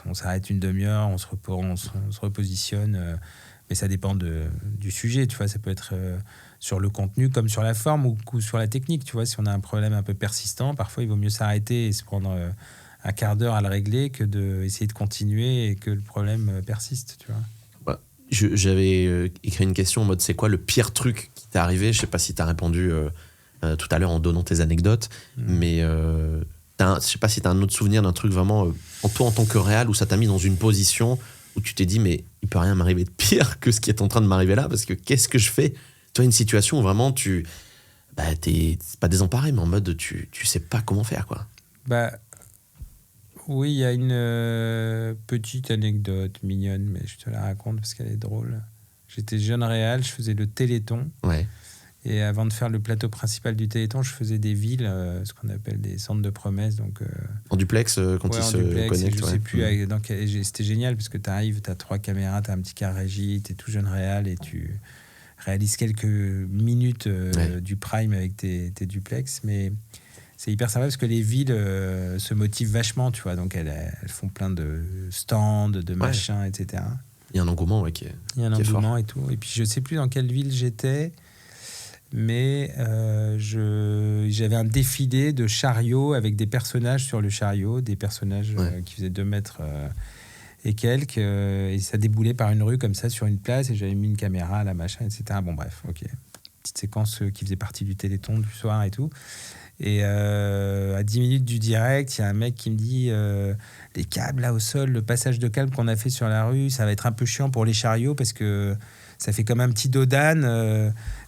Speaker 2: on s'arrête une demi-heure, on se repositionne, mais ça dépend du sujet, tu vois, ça peut être sur le contenu comme sur la forme ou sur la technique, tu vois, si on a un problème un peu persistant, parfois il vaut mieux s'arrêter et se prendre un quart d'heure à le régler que d'essayer de continuer et que le problème persiste, tu vois.
Speaker 1: J'avais écrit une question en mode c'est quoi le pire truc qui t'est arrivé, je sais pas si t'as répondu tout à l'heure en donnant tes anecdotes, mais je sais pas si t'as un autre souvenir d'un truc vraiment toi en tant que réal où ça t'a mis dans une position où tu t'es dit mais il peut rien m'arriver de pire que ce qui est en train de m'arriver là, parce que qu'est-ce que je fais? Toi, une situation où vraiment t'es pas désemparé, mais en mode tu sais pas comment faire, quoi.
Speaker 2: Oui, il y a une petite anecdote mignonne, mais je te la raconte parce qu'elle est drôle. J'étais jeune réal, je faisais le Téléthon.
Speaker 1: Ouais.
Speaker 2: Et avant de faire le plateau principal du Téléthon, je faisais des villes, ce qu'on appelle des centres de promesses. Donc,
Speaker 1: en duplex, quand ils se connectent.
Speaker 2: Je sais plus. C'était génial parce que tu arrives, tu as 3 caméras, tu as un petit car régie, tu es tout jeune réal et tu réalises quelques minutes du prime avec tes duplex. Mais c'est hyper sympa parce que les villes se motivent vachement, tu vois. Donc elles font plein de stands, de machins, etc.
Speaker 1: Il y a un engouement qui est
Speaker 2: Il y a un engouement et tout. Et puis je sais plus dans quelle ville j'étais, mais j'avais un défilé de chariots avec des personnages sur le chariot, des personnages qui faisaient 2 mètres et quelques, et ça déboulait par une rue comme ça sur une place, et j'avais mis une caméra, la machin, etc. Bon bref, ok. Petite séquence qui faisait partie du Téléthon du soir et tout. Et à 10 minutes du direct, il y a un mec qui me dit les câbles là au sol, le passage de câbles qu'on a fait sur la rue, ça va être un peu chiant pour les chariots parce que ça fait comme un petit dos d'âne.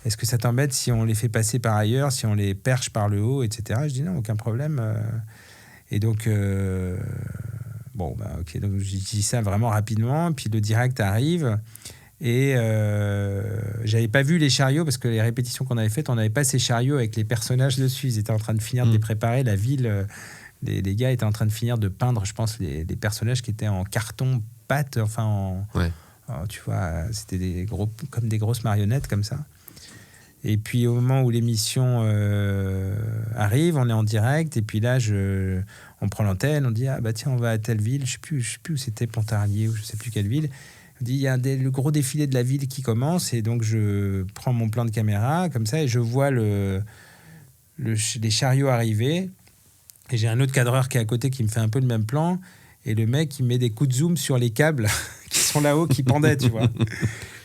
Speaker 2: Est-ce que ça t'embête si on les fait passer par ailleurs, si on les perche par le haut, etc. Je dis non, aucun problème. Et donc, ok, donc j'ai dit ça vraiment rapidement. Puis le direct arrive. Et j'avais pas vu les chariots parce que les répétitions qu'on avait faites, on n'avait pas ces chariots avec les personnages dessus. Ils étaient en train de finir de les préparer. La ville, les gars étaient en train de finir de peindre, je pense, les personnages qui étaient en carton pâte, enfin tu vois, c'était comme des grosses marionnettes comme ça. Et puis au moment où l'émission arrive, on est en direct, et puis là on prend l'antenne, on dit tiens, on va à telle ville, je sais plus où c'était, Pontarlier ou je sais plus quelle ville. On dit il y a le gros défilé de la ville qui commence, et donc je prends mon plan de caméra comme ça et je vois les chariots arriver, et j'ai un autre cadreur qui est à côté qui me fait un peu le même plan, et le mec il met des coups de zoom sur les câbles qui sont là-haut, qui pendaient, tu vois.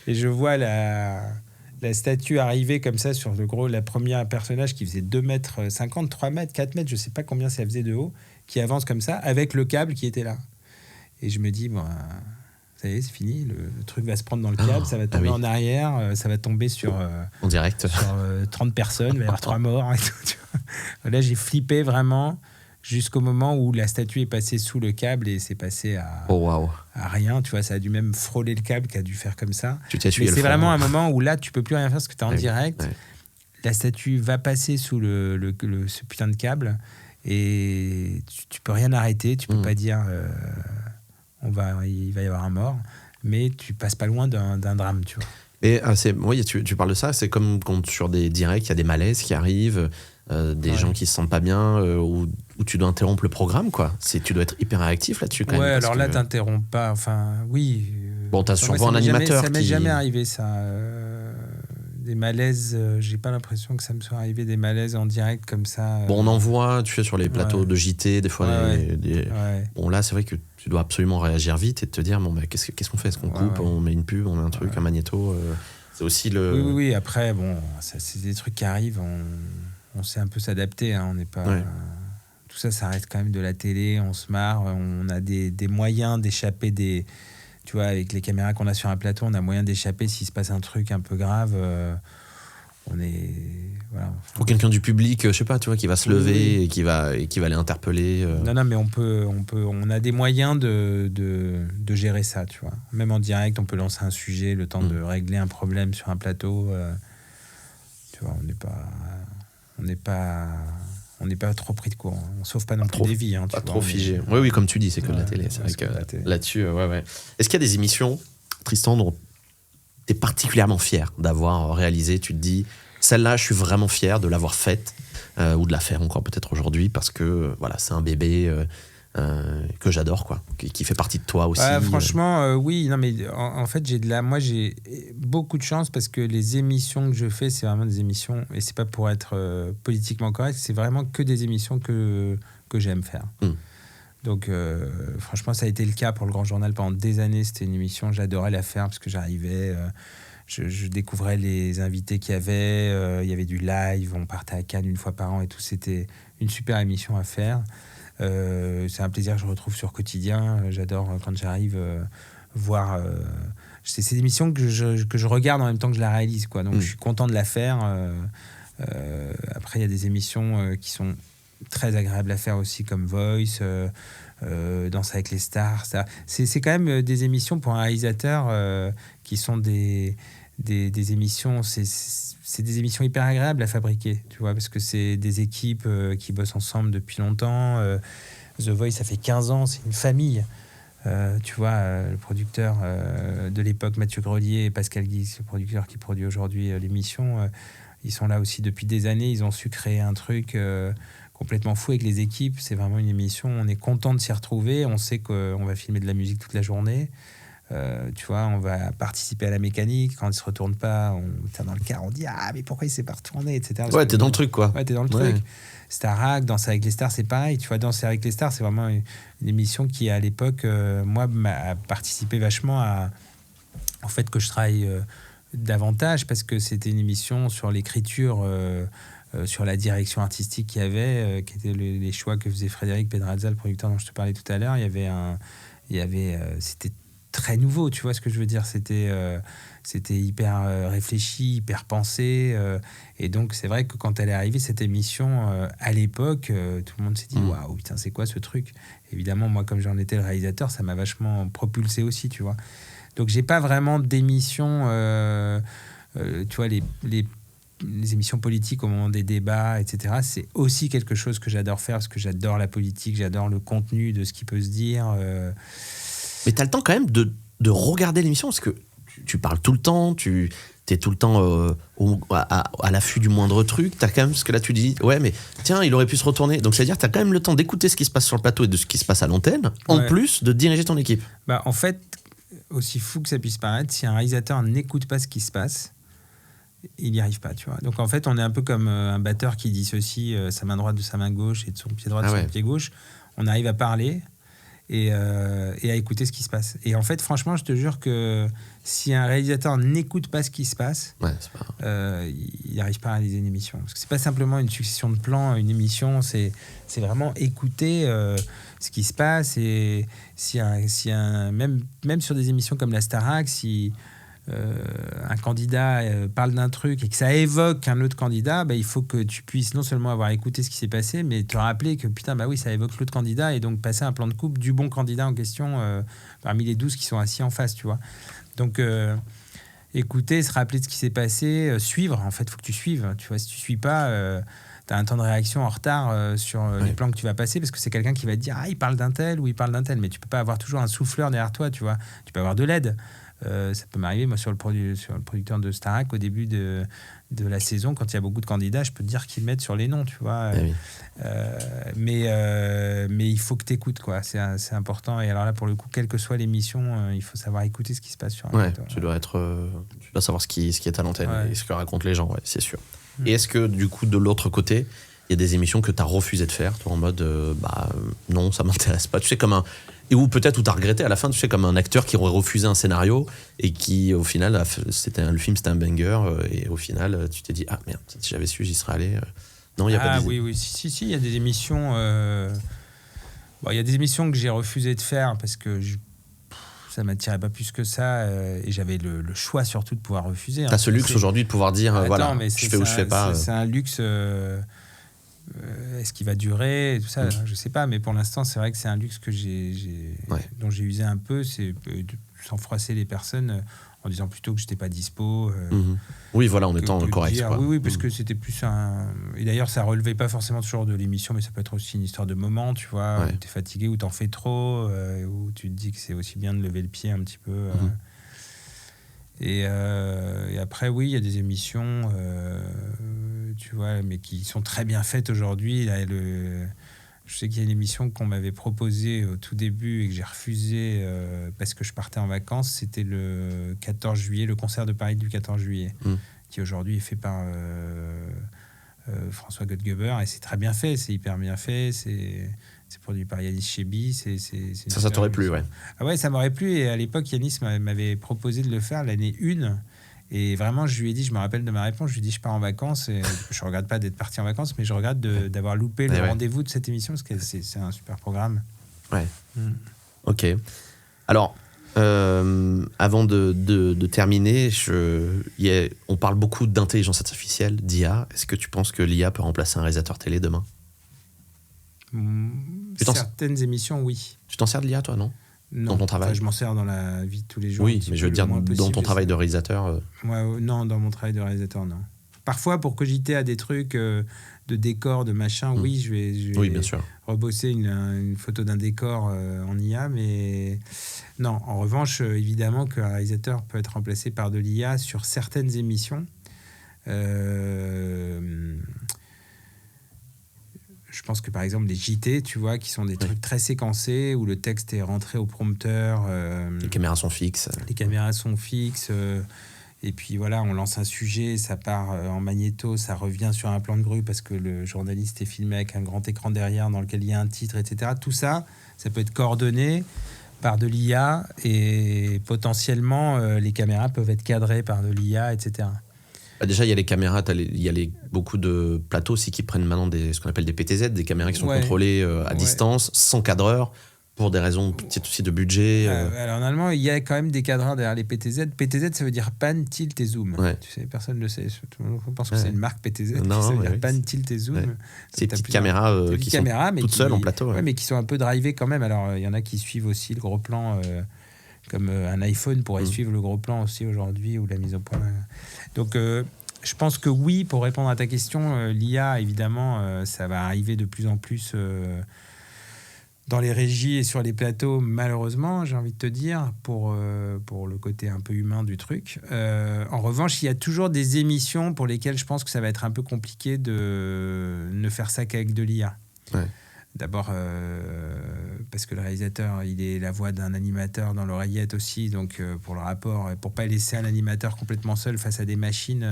Speaker 2: Et je vois la statue arrivait comme ça sur la première personnage qui faisait 2,50 m, 3 mètres, 4 mètres, je sais pas combien ça faisait de haut, qui avance comme ça, avec le câble qui était là. Et je me dis, bon, ça y est, c'est fini, le truc va se prendre dans le câble, ça va tomber en arrière, ça va tomber
Speaker 1: en direct.
Speaker 2: Sur 30 personnes, il va y avoir 3 morts et tout, tu vois. Là, j'ai flippé vraiment jusqu'au moment où la statue est passée sous le câble et c'est passé à rien, tu vois, ça a dû même frôler le câble qui a dû faire comme ça.
Speaker 1: Mais
Speaker 2: c'est vraiment un moment où là, tu peux plus rien faire parce que tu es en direct.
Speaker 1: Ouais.
Speaker 2: La statue va passer sous ce putain de câble et tu peux rien arrêter, tu peux pas dire il va y avoir un mort, mais tu passes pas loin d'un drame, tu vois.
Speaker 1: Et tu parles de ça, c'est comme quand sur des directs, il y a des malaises qui arrivent, des gens qui se sentent pas bien, où tu dois interrompre le programme, quoi. Tu dois être hyper réactif là-dessus, quand même.
Speaker 2: Ouais, alors là, t'interromps pas, enfin, oui.
Speaker 1: Bon, t'as souvent un animateur
Speaker 2: ça m'est jamais arrivé, ça. Des malaises, j'ai pas l'impression que ça me soit arrivé des malaises en direct comme ça.
Speaker 1: Bon, on en voit, tu sais, sur les plateaux de JT, des fois. Bon, là, c'est vrai que tu dois absolument réagir vite et te dire, bon, bah, qu'est-ce qu'on fait ? Est-ce qu'on coupe ? On met une pub, on met un truc, un magnéto c'est aussi le...
Speaker 2: Oui, après, bon, c'est des trucs qui arrivent, on sait un peu s'adapter, hein, on n'est pas... Tout ça, ça reste quand même de la télé, on se marre, on a des moyens d'échapper des... Tu vois, avec les caméras qu'on a sur un plateau, on a moyen d'échapper s'il se passe un truc un peu grave. On est... Voilà.
Speaker 1: Faut quelqu'un du public, je sais pas, tu vois, qui va se lever et qui va aller interpeller.
Speaker 2: Non, mais on a des moyens de gérer ça, tu vois. Même en direct, on peut lancer un sujet, le temps de régler un problème sur un plateau. Tu vois, on n'est pas trop pris de court. On sauve pas non plus des vies. Hein,
Speaker 1: pas trop figé. Oui, comme tu dis, c'est que de la télé. C'est vrai que là-dessus, Est-ce qu'il y a des émissions, Tristan, dont tu es particulièrement fier d'avoir réalisé ? Tu te dis, celle-là, je suis vraiment fier de l'avoir faite, ou de la faire encore peut-être aujourd'hui, parce que voilà, c'est un bébé que j'adore, quoi, qui fait partie de toi aussi.
Speaker 2: Franchement, oui. Non, mais en fait, moi, j'ai beaucoup de chance parce que les émissions que je fais, c'est vraiment des émissions, et c'est pas pour être politiquement correct, c'est vraiment que des émissions que j'aime faire. Donc, franchement, ça a été le cas pour le Grand Journal pendant des années. C'était une émission, j'adorais la faire parce que j'arrivais, je découvrais les invités qu'il y avait. Il y avait du live, on partait à Cannes une fois par an et tout. C'était une super émission à faire. C'est un plaisir que je retrouve sur Quotidien. J'adore quand j'arrive voir. C'est des émissions que je regarde en même temps que je la réalise, quoi. Donc, je suis content de la faire. Après, il y a des émissions qui sont très agréable à faire aussi, comme Voice, Danse avec les stars. C'est quand même des émissions pour un réalisateur qui sont des émissions, c'est des émissions hyper agréables à fabriquer, tu vois, parce que c'est des équipes qui bossent ensemble depuis longtemps. The Voice, ça fait 15 ans, c'est une famille. Tu vois, le producteur de l'époque, Mathieu Grelier, et Pascal Guix, le producteur qui produit aujourd'hui l'émission, ils sont là aussi depuis des années. Ils ont su créer un truc complètement fou avec les équipes. C'est vraiment une émission, on est content de s'y retrouver, on sait qu'on va filmer de la musique toute la journée, tu vois, on va participer à la mécanique, quand il se retourne pas, on est dans le car, on dit ah mais pourquoi il s'est pas retourné, etc.
Speaker 1: Ouais, t'es dans le truc, quoi.
Speaker 2: Ouais, t'es dans le truc. Starac, Danse avec les stars, c'est pareil, tu vois. Danser avec les stars, c'est vraiment une émission qui à l'époque moi m'a participé vachement au fait que je travaille davantage, parce que c'était une émission sur l'écriture, sur la direction artistique qu'il y avait, qui étaient les choix que faisait Frédéric Pedrazza, le producteur dont je te parlais tout à l'heure. C'était très nouveau, tu vois ce que je veux dire. C'était hyper réfléchi, hyper pensé, et donc c'est vrai que quand elle est arrivée, cette émission, à l'époque, tout le monde s'est dit waouh, putain, c'est quoi ce truc. Évidemment, moi, comme j'en étais le réalisateur, ça m'a vachement propulsé aussi, tu vois. Donc j'ai pas vraiment d'émission, tu vois, les émissions politiques au moment des débats, etc. C'est aussi quelque chose que j'adore faire, parce que j'adore la politique, j'adore le contenu de ce qui peut se dire.
Speaker 1: Mais t'as le temps quand même de regarder l'émission, parce que tu parles tout le temps, t'es tout le temps à l'affût du moindre truc. T'as quand même, parce que là tu dis, ouais, mais tiens, il aurait pu se retourner. Donc c'est-à-dire, t'as quand même le temps d'écouter ce qui se passe sur le plateau et de ce qui se passe à l'antenne, en plus de diriger ton équipe.
Speaker 2: Bah, en fait, aussi fou que ça puisse paraître, si un réalisateur n'écoute pas ce qui se passe, il n'y arrive pas, tu vois. Donc en fait, on est un peu comme un batteur qui dissocie sa main droite de sa main gauche et de son pied droit de son pied gauche. On arrive à parler, et à écouter ce qui se passe. Et en fait, franchement, je te jure que si un réalisateur n'écoute pas ce qui se passe, il n'arrive pas à réaliser une émission. Parce que c'est pas simplement une succession de plans, une émission, c'est vraiment écouter ce qui se passe. Et même sur des émissions comme la Starac, si un candidat parle d'un truc et que ça évoque un autre candidat, il faut que tu puisses non seulement avoir écouté ce qui s'est passé, mais te rappeler que putain, oui, ça évoque l'autre candidat, et donc passer un plan de coupe du bon candidat en question parmi les 12 qui sont assis en face, tu vois. Donc écouter, se rappeler de ce qui s'est passé, suivre, en fait, il faut que tu suives, tu vois. Si tu suis pas, tu as un temps de réaction en retard sur les plans que tu vas passer, parce que c'est quelqu'un qui va te dire il parle d'un tel ou il parle d'un tel, mais tu peux pas avoir toujours un souffleur derrière toi, tu vois. Tu peux avoir de l'aide. Ça peut m'arriver, moi, sur le producteur de Starac, au début de la saison, quand il y a beaucoup de candidats, je peux te dire qu'ils mettent sur les noms, tu vois. Mais il faut que tu écoutes, quoi. C'est important. Et alors là, pour le coup, quelle que soit l'émission, il faut savoir écouter ce qui se passe sur un plateau.
Speaker 1: Tu dois savoir ce qui est à l'antenne et ce que racontent les gens, c'est sûr. Et est-ce que, du coup, de l'autre côté, il y a des émissions que tu as refusé de faire, toi, en mode non, ça m'intéresse pas. Tu sais, comme ou peut-être où tu as regretté à la fin, tu sais, comme un acteur qui aurait refusé un scénario et qui, au final, le film c'était un banger, et au final, tu t'es dit merde, si j'avais su, j'y serais allé. Non, il n'y a pas de...
Speaker 2: Oui, si, il y a des émissions. Il y a des émissions que j'ai refusé de faire parce que ça m'attirait pas plus que ça, et j'avais le choix surtout de pouvoir refuser.
Speaker 1: T'as ce luxe aujourd'hui de pouvoir dire je fais ou je fais pas.
Speaker 2: C'est un luxe. Est-ce qu'il va durer, tout ça, je sais pas, mais pour l'instant c'est vrai que c'est un luxe que dont j'ai usé un peu, c'est sans froisser les personnes en disant plutôt que j'étais pas dispo.
Speaker 1: Oui, voilà, en étant correct.
Speaker 2: Dire, oui, parce que c'était plus et d'ailleurs ça relevait pas forcément toujours de l'émission, mais ça peut être aussi une histoire de moment, tu vois, où t'es fatigué, où t'en fais trop, où tu te dis que c'est aussi bien de lever le pied un petit peu. Et après, oui, il y a des émissions, tu vois, mais qui sont très bien faites aujourd'hui. Là, je sais qu'il y a une émission qu'on m'avait proposée au tout début et que j'ai refusée parce que je partais en vacances. C'était le 14 juillet, le concert de Paris du 14 juillet, qui aujourd'hui est fait par François Godgeber. Et c'est très bien fait, c'est hyper bien fait, c'est produit par Yanis Chebi.
Speaker 1: Ça t'aurait plu, ouais.
Speaker 2: Ah ouais, ça m'aurait plu. Et à l'époque, Yanis m'avait proposé de le faire l'année 1. Et vraiment, je lui ai dit, je me rappelle de ma réponse, je lui ai dit, je pars en vacances. Et je ne regrette pas d'être parti en vacances, mais je regrette d'avoir loupé le rendez-vous de cette émission, parce que c'est un super programme.
Speaker 1: Ouais. Ok. Alors, avant de terminer, on parle beaucoup d'intelligence artificielle, d'IA. Est-ce que tu penses que l'IA peut remplacer un réalisateur télé demain ?
Speaker 2: Certaines émissions, oui.
Speaker 1: Tu t'en sers de l'IA, toi, non ?
Speaker 2: Non,
Speaker 1: dans ton travail.
Speaker 2: Je m'en sers dans la vie de tous les jours.
Speaker 1: Oui, mais je veux dire, dans ton travail de réalisateur.
Speaker 2: Non, dans mon travail de réalisateur, non. Parfois, pour cogiter à des trucs de décor, de machin, oui, je vais
Speaker 1: bien sûr.
Speaker 2: rebosser une photo d'un décor en IA, mais non. En revanche, évidemment qu'un réalisateur peut être remplacé par de l'IA sur certaines émissions. Je pense que par exemple les JT, tu vois, qui sont des trucs très séquencés où le texte est rentré au prompteur.
Speaker 1: Les caméras sont fixes.
Speaker 2: Et puis voilà, on lance un sujet, ça part en magnéto, ça revient sur un plan de grue parce que le journaliste est filmé avec un grand écran derrière dans lequel il y a un titre, etc. Tout ça, ça peut être coordonné par de l'IA et potentiellement les caméras peuvent être cadrées par de l'IA, etc.
Speaker 1: Déjà, il y a les caméras, il y a beaucoup de plateaux aussi qui prennent maintenant ce qu'on appelle des PTZ, des caméras qui sont contrôlées à distance, sans cadreur, pour des raisons peut-être aussi de budget.
Speaker 2: Alors, normalement, il y a quand même des cadreurs derrière les PTZ. PTZ, ça veut dire pan, tilt et zoom.
Speaker 1: Ouais.
Speaker 2: Tu sais, personne ne le sait. Tout le monde pense que c'est une marque PTZ.
Speaker 1: Non,
Speaker 2: ça veut dire pan, tilt et zoom.
Speaker 1: Ouais. C'est des petites caméras qui sont toutes seules en plateau.
Speaker 2: Ouais, mais qui sont un peu drivées quand même. Alors, il y en a qui suivent aussi le gros plan, comme un iPhone pourrait suivre le gros plan aussi aujourd'hui, ou la mise au point. Donc, je pense que oui, pour répondre à ta question, l'IA, évidemment, ça va arriver de plus en plus dans les régies et sur les plateaux, malheureusement, j'ai envie de te dire, pour le côté un peu humain du truc. En revanche, il y a toujours des émissions pour lesquelles je pense que ça va être un peu compliqué de ne faire ça qu'avec de l'IA.
Speaker 1: Ouais.
Speaker 2: D'abord, parce que le réalisateur, il est la voix d'un animateur dans l'oreillette aussi, donc pour le rapport, pour pas laisser un animateur complètement seul face à des machines,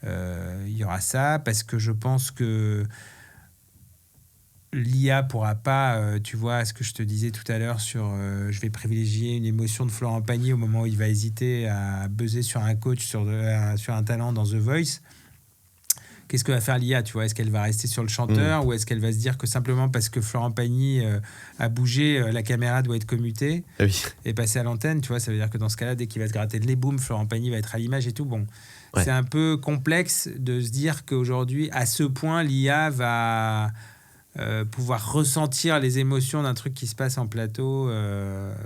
Speaker 2: il y aura ça, parce que je pense que l'IA pourra pas, tu vois, ce que je te disais tout à l'heure sur je vais privilégier une émotion de Florent Pagny au moment où il va hésiter à buzzer sur un coach, sur un talent dans The Voice. Qu'est-ce que va faire l'IA, tu vois? Est-ce qu'elle va rester sur le chanteur ou est-ce qu'elle va se dire que simplement parce que Florent Pagny a bougé, la caméra doit être commutée et passer à l'antenne, tu vois? Ça veut dire que dans ce cas-là, dès qu'il va se gratter de les boum, Florent Pagny va être à l'image et tout. Bon, c'est un peu complexe de se dire qu'aujourd'hui, à ce point, l'IA va pouvoir ressentir les émotions d'un truc qui se passe en plateau,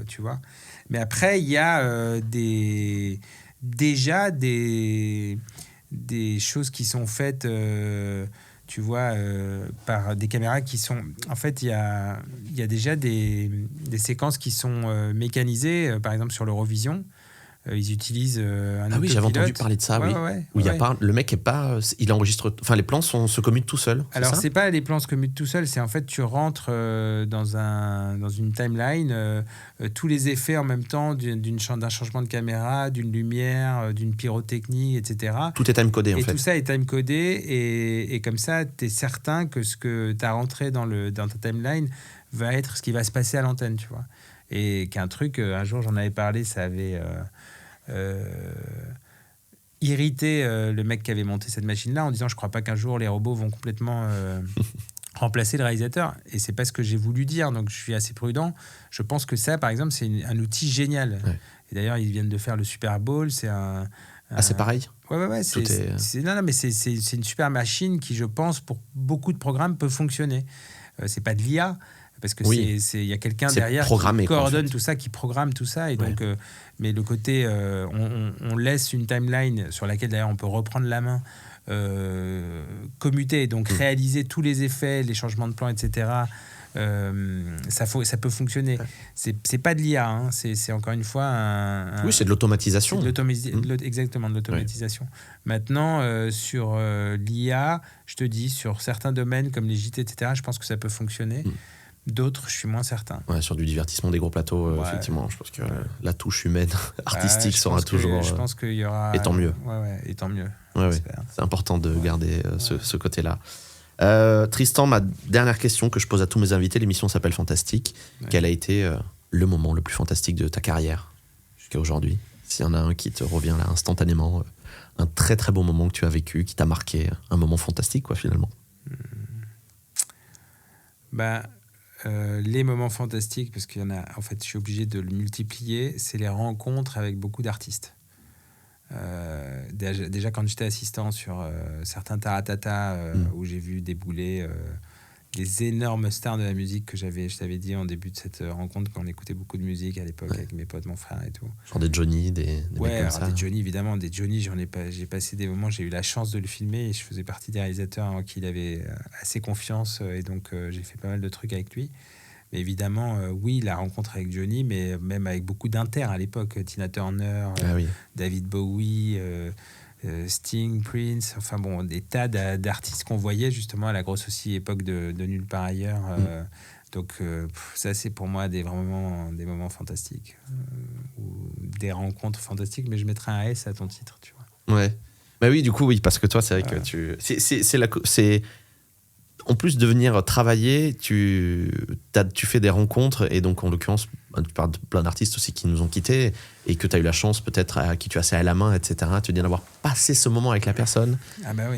Speaker 2: tu vois? Mais après, il y a déjà des choses qui sont faites, tu vois, par des caméras qui sont... En fait, il y a déjà des séquences qui sont mécanisées, par exemple sur l'Eurovision. Ils utilisent un autopilote.
Speaker 1: J'avais entendu parler de ça, où il y a pas, le mec est pas... Il enregistre... Enfin, les plans se commutent tout seuls.
Speaker 2: Alors, c'est pas les plans se commutent tout seuls, c'est en fait, tu rentres dans une timeline, tous les effets en même temps d'un changement de caméra, d'une lumière, d'une pyrotechnie, etc.
Speaker 1: Tout est time-codé, en fait.
Speaker 2: Et tout ça est time-codé, et comme ça, tu es certain que ce que tu as rentré dans ta timeline va être ce qui va se passer à l'antenne, tu vois. Et qu'un truc, un jour, j'en avais parlé, ça avait... irrité le mec qui avait monté cette machine-là en disant je crois pas qu'un jour les robots vont complètement remplacer le réalisateur, et c'est pas ce que j'ai voulu dire, donc je suis assez prudent. Je pense que ça, par exemple, c'est un outil génial. Et d'ailleurs ils viennent de faire le Super Bowl, c'est
Speaker 1: c'est pareil.
Speaker 2: Ouais, non, mais c'est une super machine qui, je pense, pour beaucoup de programmes peut fonctionner. C'est pas de l'IA, parce que il y a quelqu'un derrière qui coordonne tout ça, qui programme tout ça, et donc mais le côté on laisse une timeline sur laquelle d'ailleurs on peut reprendre la main, commuter, donc réaliser tous les effets, les changements de plan, etc. Ça peut fonctionner. C'est pas de l'IA, hein. C'est encore une fois
Speaker 1: c'est de l'automatisation.
Speaker 2: Exactement, de l'automatisation. Maintenant, sur l'IA, je te dis, sur certains domaines comme les JT, etc., je pense que ça peut fonctionner. D'autres, je suis moins certain.
Speaker 1: Sur du divertissement des gros plateaux, effectivement, je pense que la touche humaine, artistique sera toujours...
Speaker 2: je pense qu'il y aura...
Speaker 1: Et tant mieux.
Speaker 2: Et tant mieux.
Speaker 1: C'est important de garder ce côté-là. Tristan, ma dernière question que je pose à tous mes invités, l'émission s'appelle Fantastique. Quel a été le moment le plus fantastique de ta carrière jusqu'à aujourd'hui? S'il y en a un qui te revient là instantanément, un très très beau moment que tu as vécu, qui t'a marqué, un moment fantastique, quoi, finalement.
Speaker 2: Les moments fantastiques, parce qu'il y en a, en fait, je suis obligé de le multiplier, c'est les rencontres avec beaucoup d'artistes. Déjà quand j'étais assistant sur certains Taratata, où j'ai vu débouler des énormes stars de la musique que je t'avais dit en début de cette rencontre, quand on écoutait beaucoup de musique à l'époque avec mes potes, mon frère et tout.
Speaker 1: Genre des Johnny, des mecs comme ça.
Speaker 2: Des Johnny, évidemment, des Johnny, j'ai passé des moments, j'ai eu la chance de le filmer, et je faisais partie des réalisateurs en qui il avait assez confiance, et donc j'ai fait pas mal de trucs avec lui. Mais évidemment, la rencontre avec Johnny, mais même avec beaucoup d'inter à l'époque, Tina Turner, David Bowie, Sting, Prince, enfin bon, des tas d'artistes qu'on voyait justement à la grosse aussi époque de Nulle part ailleurs. Donc ça, c'est pour moi des moments fantastiques, ou des rencontres fantastiques, mais je mettrai un S à ton titre, tu vois.
Speaker 1: Ouais. Bah oui, du coup, parce que toi, c'est vrai que c'est en plus de venir travailler, tu fais des rencontres, et donc en l'occurrence, tu parles de plein d'artistes aussi qui nous ont quittés, et que tu as eu la chance peut-être à qui tu as serré la main, etc. Tu viens d'avoir passé ce moment avec la personne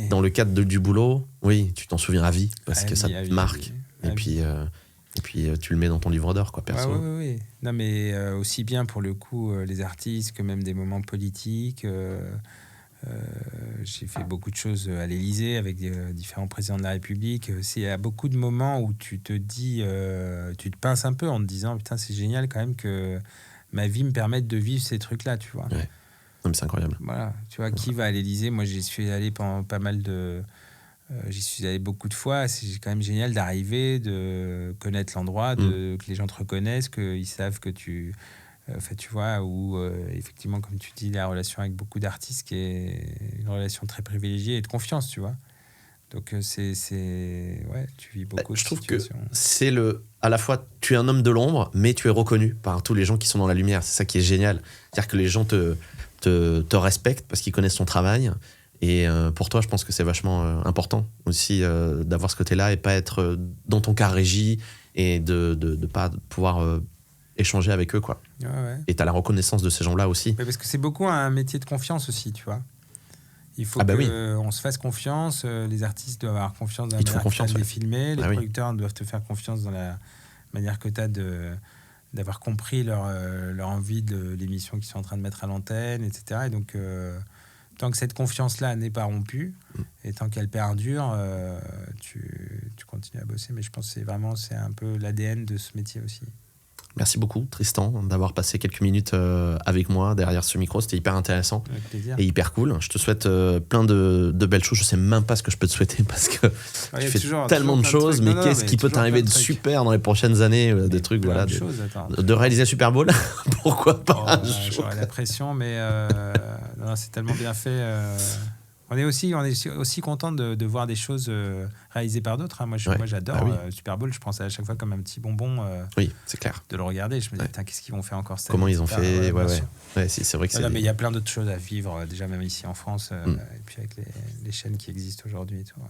Speaker 1: dans le cadre du boulot. Oui, tu t'en souviens à vie, parce que ça te marque. Et puis tu le mets dans ton livre d'or, quoi, perso.
Speaker 2: Oui. Non, mais aussi bien pour le coup, les artistes, que même des moments politiques. J'ai fait beaucoup de choses à l'Élysée avec différents présidents de la République. Il y a beaucoup de moments où tu te dis, tu te pinces un peu en te disant putain, c'est génial quand même que ma vie me permette de vivre ces trucs-là, tu vois.
Speaker 1: Ouais. Non, mais c'est incroyable.
Speaker 2: Voilà, tu vois, qui va à l'Élysée? Moi, j'y suis allé pendant pas mal de... j'y suis allé beaucoup de fois. C'est quand même génial d'arriver, de connaître l'endroit, que les gens te reconnaissent, qu'ils savent que tu... Enfin, tu vois, où effectivement, comme tu dis, la relation avec beaucoup d'artistes qui est une relation très privilégiée et de confiance, tu vois. Donc, tu vis beaucoup de situations.
Speaker 1: Je trouve que c'est à la fois, tu es un homme de l'ombre, mais tu es reconnu par tous les gens qui sont dans la lumière. C'est ça qui est génial. C'est-à-dire que les gens te respectent parce qu'ils connaissent ton travail, Et pour toi, je pense que c'est vachement important aussi d'avoir ce côté-là et pas être dans ton cas régie et de pas pouvoir échanger avec eux, quoi.
Speaker 2: Ouais.
Speaker 1: Et tu as la reconnaissance de ces gens-là aussi.
Speaker 2: Ouais, parce que c'est beaucoup un métier de confiance aussi, tu vois. Il faut qu'on se fasse confiance. Les artistes doivent avoir confiance dans la manière que tu as de les filmer. Les producteurs doivent te faire confiance dans la manière que tu as d'avoir compris leur envie de l'émission qu'ils sont en train de mettre à l'antenne, etc. Et donc, tant que cette confiance-là n'est pas rompue, et tant qu'elle perdure, tu continues à bosser. Mais je pense que c'est un peu l'ADN de ce métier aussi.
Speaker 1: Merci beaucoup, Tristan, d'avoir passé quelques minutes avec moi derrière ce micro. C'était hyper intéressant et hyper cool. Je te souhaite plein de belles choses. Je sais même pas ce que je peux te souhaiter parce que tu fais tellement de choses. Mais qu'est-ce qui peut t'arriver de super dans les prochaines années, des trucs, voilà, de réaliser Super Bowl? Pourquoi pas?
Speaker 2: J'aurais la pression, mais non, c'est tellement bien fait. On est aussi content de voir des choses réalisées par d'autres. Moi, j'adore Super Bowl. Je pense à chaque fois comme un petit bonbon.
Speaker 1: Oui, c'est clair.
Speaker 2: De le regarder. Je me dis, qu'est-ce qu'ils vont faire encore cette
Speaker 1: année? Comment ils ont fait? C'est vrai que c'est.
Speaker 2: Mais il y a plein d'autres choses à vivre, déjà même ici en France, et puis avec les chaînes qui existent aujourd'hui et tout.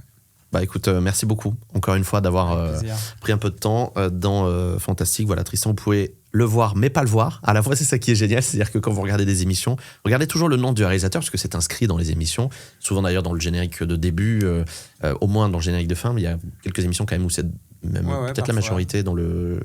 Speaker 1: Bah écoute, merci beaucoup encore une fois d'avoir pris un peu de temps dans Fantastique. Voilà, Tristan, vous pouvez le voir mais pas le voir. À la fois, c'est ça qui est génial, c'est-à-dire que quand vous regardez des émissions, regardez toujours le nom du réalisateur parce que c'est inscrit dans les émissions, souvent d'ailleurs dans le générique de début, au moins dans le générique de fin, mais il y a quelques émissions quand même où c'est même peut-être la majorité dans le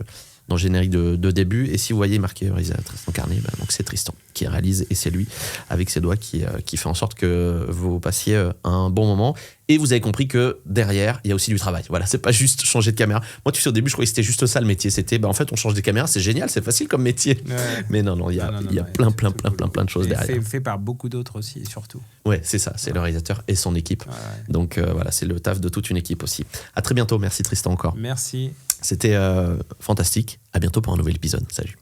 Speaker 1: générique de début. Et si vous voyez marqué réalisateur Tristan Carnet, donc c'est Tristan qui réalise et c'est lui avec ses doigts qui fait en sorte que vous passiez un bon moment. Et vous avez compris que derrière, il y a aussi du travail. Voilà, c'est pas juste changer de caméra. Moi, tu sais, au début, je croyais que c'était juste ça le métier. C'était, en fait, on change des caméras, c'est génial, c'est facile comme métier. Mais non, il y a plein de choses derrière.
Speaker 2: Fait par beaucoup d'autres aussi, surtout.
Speaker 1: Ouais, c'est ça, c'est le réalisateur et son équipe. Donc voilà, c'est le taf de toute une équipe aussi. À très bientôt, merci Tristan encore.
Speaker 2: Merci.
Speaker 1: C'était fantastique. À bientôt pour un nouvel épisode. Salut.